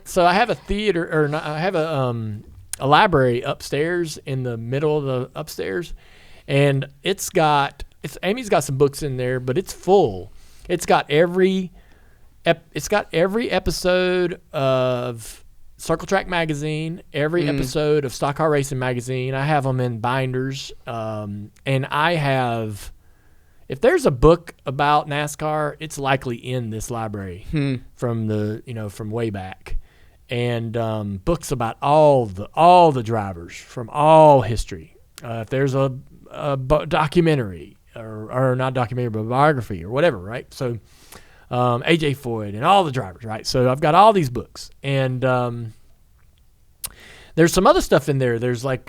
So I have a theater, or not, I have a library upstairs in the middle of the upstairs, and Amy's got some books in there, but it's full. It's got every episode of Circle Track magazine, every episode of Stock Car Racing magazine. I have them in binders, and I have. If there's a book about NASCAR, it's likely in this library from way back, and books about all the drivers from all history. If there's a documentary or not documentary, but biography or whatever, right? So. AJ Foyt and all the drivers, right? So I've got all these books, and there's some other stuff in there. There's like,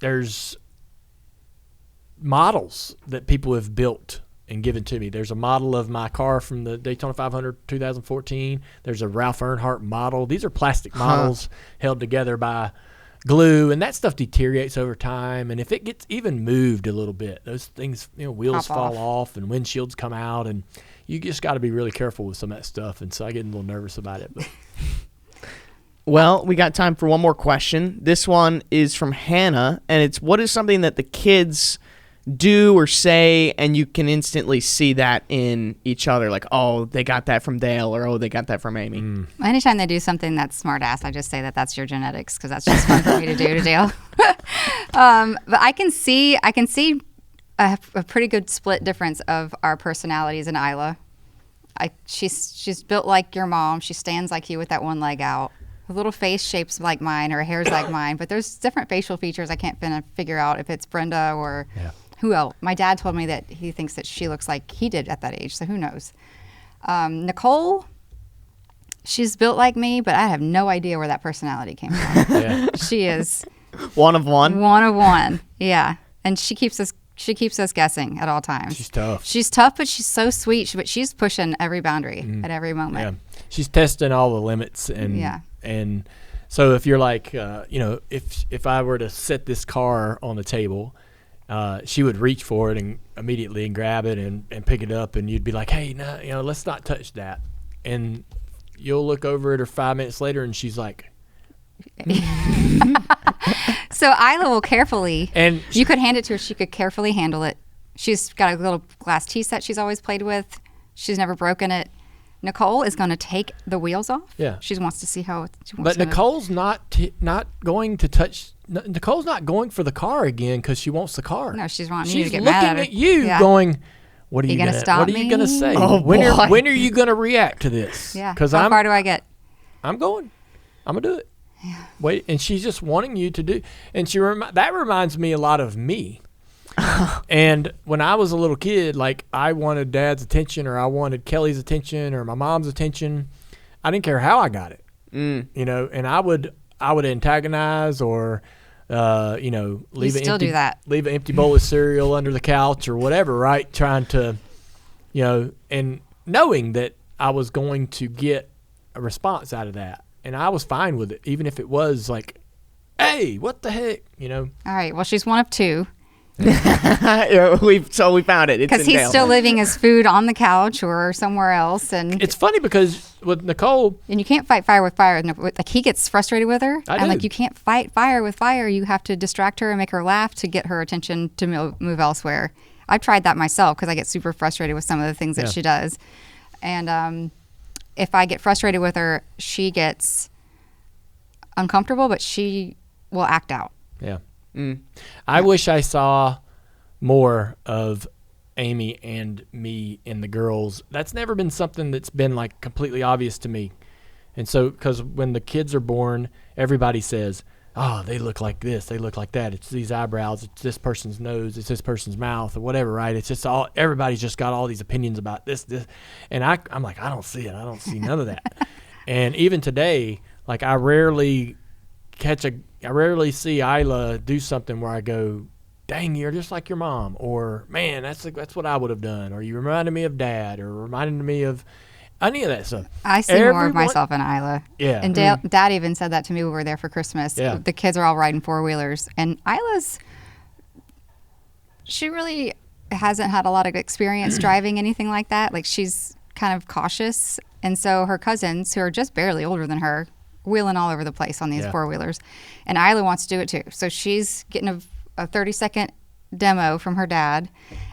there's models that people have built and given to me. There's a model of my car from the Daytona 500 2014. There's a Ralph Earnhardt model. These are plastic models held together by glue, and that stuff deteriorates over time, and if it gets even moved a little bit, those things, wheels fall off and windshields come out, and you just got to be really careful with some of that stuff, and so I get a little nervous about it. But. Well, we got time for one more question. This one is from Hannah, and it's, what is something that the kids do or say and you can instantly see that in each other, like, oh, they got that from Dale, or oh, they got that from Amy? Anytime they do something that's smart ass, I just say that's your genetics, because that's just fun for me to do to Dale. But I can see a pretty good split difference of our personalities in Isla. She's built like your mom. She stands like you with that one leg out. Her little face shapes like mine. Her hair's like mine. But there's different facial features I can't figure out if it's Brenda or who else. My dad told me that he thinks that she looks like he did at that age, so who knows. Nicole, she's built like me, but I have no idea where that personality came from. Yeah. She is one of one. One of one, yeah. And she keeps us guessing at all times. She's tough, but she's so sweet. But she's pushing every boundary at every moment. Yeah. She's testing all the limits, and so if you're like, if I were to set this car on the table, she would reach for it and immediately and grab it and pick it up, and you'd be like, hey, no, let's not touch that. And you'll look over at her 5 minutes later, and she's like. So Isla will carefully, and you could hand it to her. She could carefully handle it. She's got a little glass tea set she's always played with. She's never broken it. Nicole is going to take the wheels off. Yeah, she wants to see how. But Nicole's not going to touch. Nicole's not going for the car again because she wants the car. No, she's wanting you to get mad at her. She's looking at you, going, "What are you going to stop? What are you going to say? Oh, when are you going to react to this? Yeah, because how far do I get? I'm going. I'm gonna do it. Yeah. Wait, and she's just wanting you to do. And that reminds me a lot of me. And when I was a little kid, like I wanted Dad's attention, or I wanted Kelly's attention, or my mom's attention. I didn't care how I got it, And I would antagonize or, leave an empty bowl of cereal under the couch or whatever, right? Trying to, and knowing that I was going to get a response out of that, and I was fine with it, even if it was like, "Hey, what the heck," All right. Well, she's one of two. We found it because he's still leaving his food on the couch or somewhere else, and it's funny because with Nicole, and you can't fight fire with fire. Like he gets frustrated with her, and like you can't fight fire with fire. You have to distract her and make her laugh to get her attention to move elsewhere. I've tried that myself because I get super frustrated with some of the things that she does, and if I get frustrated with her, she gets uncomfortable, but she will act out. Yeah. I wish I saw more of Amy and me and the girls. That's never been something that's been like completely obvious to me. And so, because when the kids are born, everybody says, oh, they look like this, they look like that. It's these eyebrows, it's this person's nose, it's this person's mouth, or whatever, right? It's just all, everybody's just got all these opinions about this. And I'm like, I don't see it. I don't see none of that. And even today, like I rarely see Isla do something where I go, dang, you're just like your mom, or man, that's what I would have done, or you reminded me of Dad, or reminded me of any of that stuff. I see more of myself in Isla. Yeah. And Dad even said that to me when we were there for Christmas. Yeah. The kids are all riding four-wheelers. And she really hasn't had a lot of experience driving anything like that. Like, she's kind of cautious. And so her cousins, who are just barely older than her, wheeling all over the place on these four-wheelers. And Isla wants to do it too. So she's getting a 30-second demo from her dad,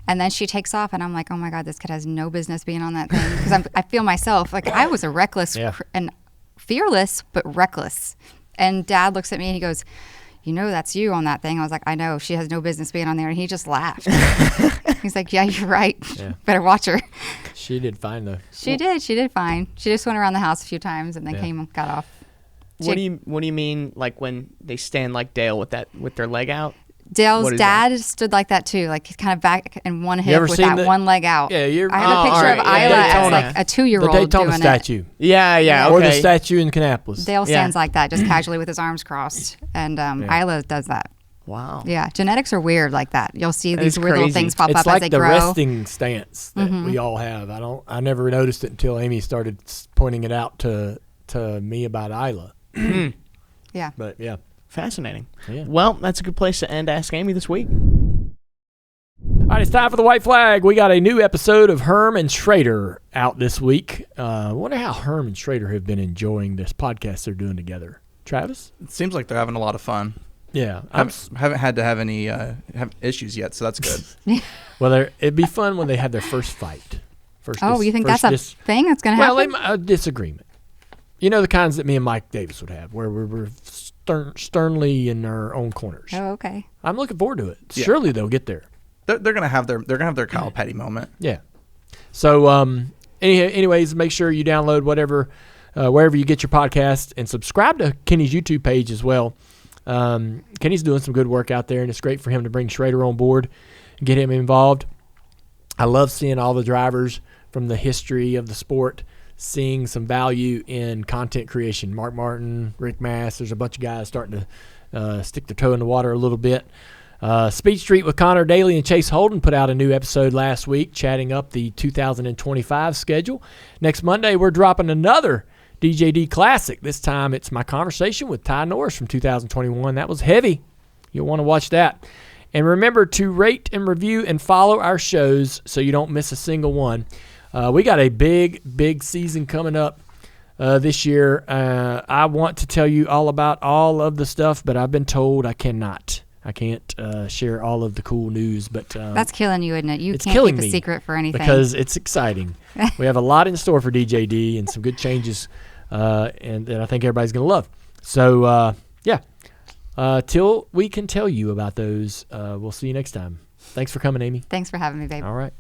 and then she takes off, and I'm like, oh my God, this kid has no business being on that thing, because I feel myself like I was a reckless and fearless but reckless. And Dad looks at me and he goes, you know, that's you on that thing. I was like, I know, she has no business being on there. And he just laughed. He's like, yeah, you're right. Better watch her. She did fine though. She did fine. She just went around the house a few times and then came and got off. What do you mean, like when they stand like Dale with their leg out? Dale's dad stood like that too, like kind of back in one hip with that one leg out. Yeah, I have a picture of Isla as like a 2-year-old the Daytona doing statue. it. Yeah, okay. Or the statue in Kannapolis. Dale stands like that, just casually with his arms crossed, and Isla does that. Wow. Yeah, genetics are weird like that. You'll see these weird little things pop it's up like as they grow. It's like the resting stance that we all have. I never noticed it until Amy started pointing it out to me about Isla. Yeah. But yeah. Fascinating. Yeah. Well, that's a good place to end Ask Amy this week. All right, it's time for the white flag. We got a new episode of Herm and Schrader out this week. I wonder how Herm and Schrader have been enjoying this podcast they're doing together. Travis? It seems like they're having a lot of fun. Yeah. Haven't had to have any have issues yet, so that's good. Well, it'd be fun when they have their first fight. You think that's a thing that's going to happen? Well, a disagreement. You know, the kinds that me and Mike Davis would have, where we're sternly in our own corners. Oh, okay. I'm looking forward to it. Yeah. Surely they'll get there. They're gonna have their Kyle Petty moment. Yeah. So, anyways, make sure you download wherever you get your podcast, and subscribe to Kenny's YouTube page as well. Kenny's doing some good work out there, and it's great for him to bring Schrader on board and get him involved. I love seeing all the drivers from the history of the sport seeing some value in content creation. Mark Martin, Rick Mass, there's a bunch of guys starting to stick their toe in the water a little bit. Speed Street with Connor Daly and Chase Holden put out a new episode last week, chatting up the 2025 schedule. Next Monday, we're dropping another DJD Classic. This time, it's my conversation with Ty Norris from 2021. That was heavy. You'll want to watch that. And remember to rate and review and follow our shows so you don't miss a single one. We got a big season coming up this year. I want to tell you all about all of the stuff, but I've been told I cannot. I can't share all of the cool news. But that's killing you, isn't it? You it's can't killing keep a me secret for anything. because it's exciting. We have a lot in store for DJD and some good changes, and I think everybody's going to love. So, till we can tell you about those, we'll see you next time. Thanks for coming, Amy. Thanks for having me, babe. All right.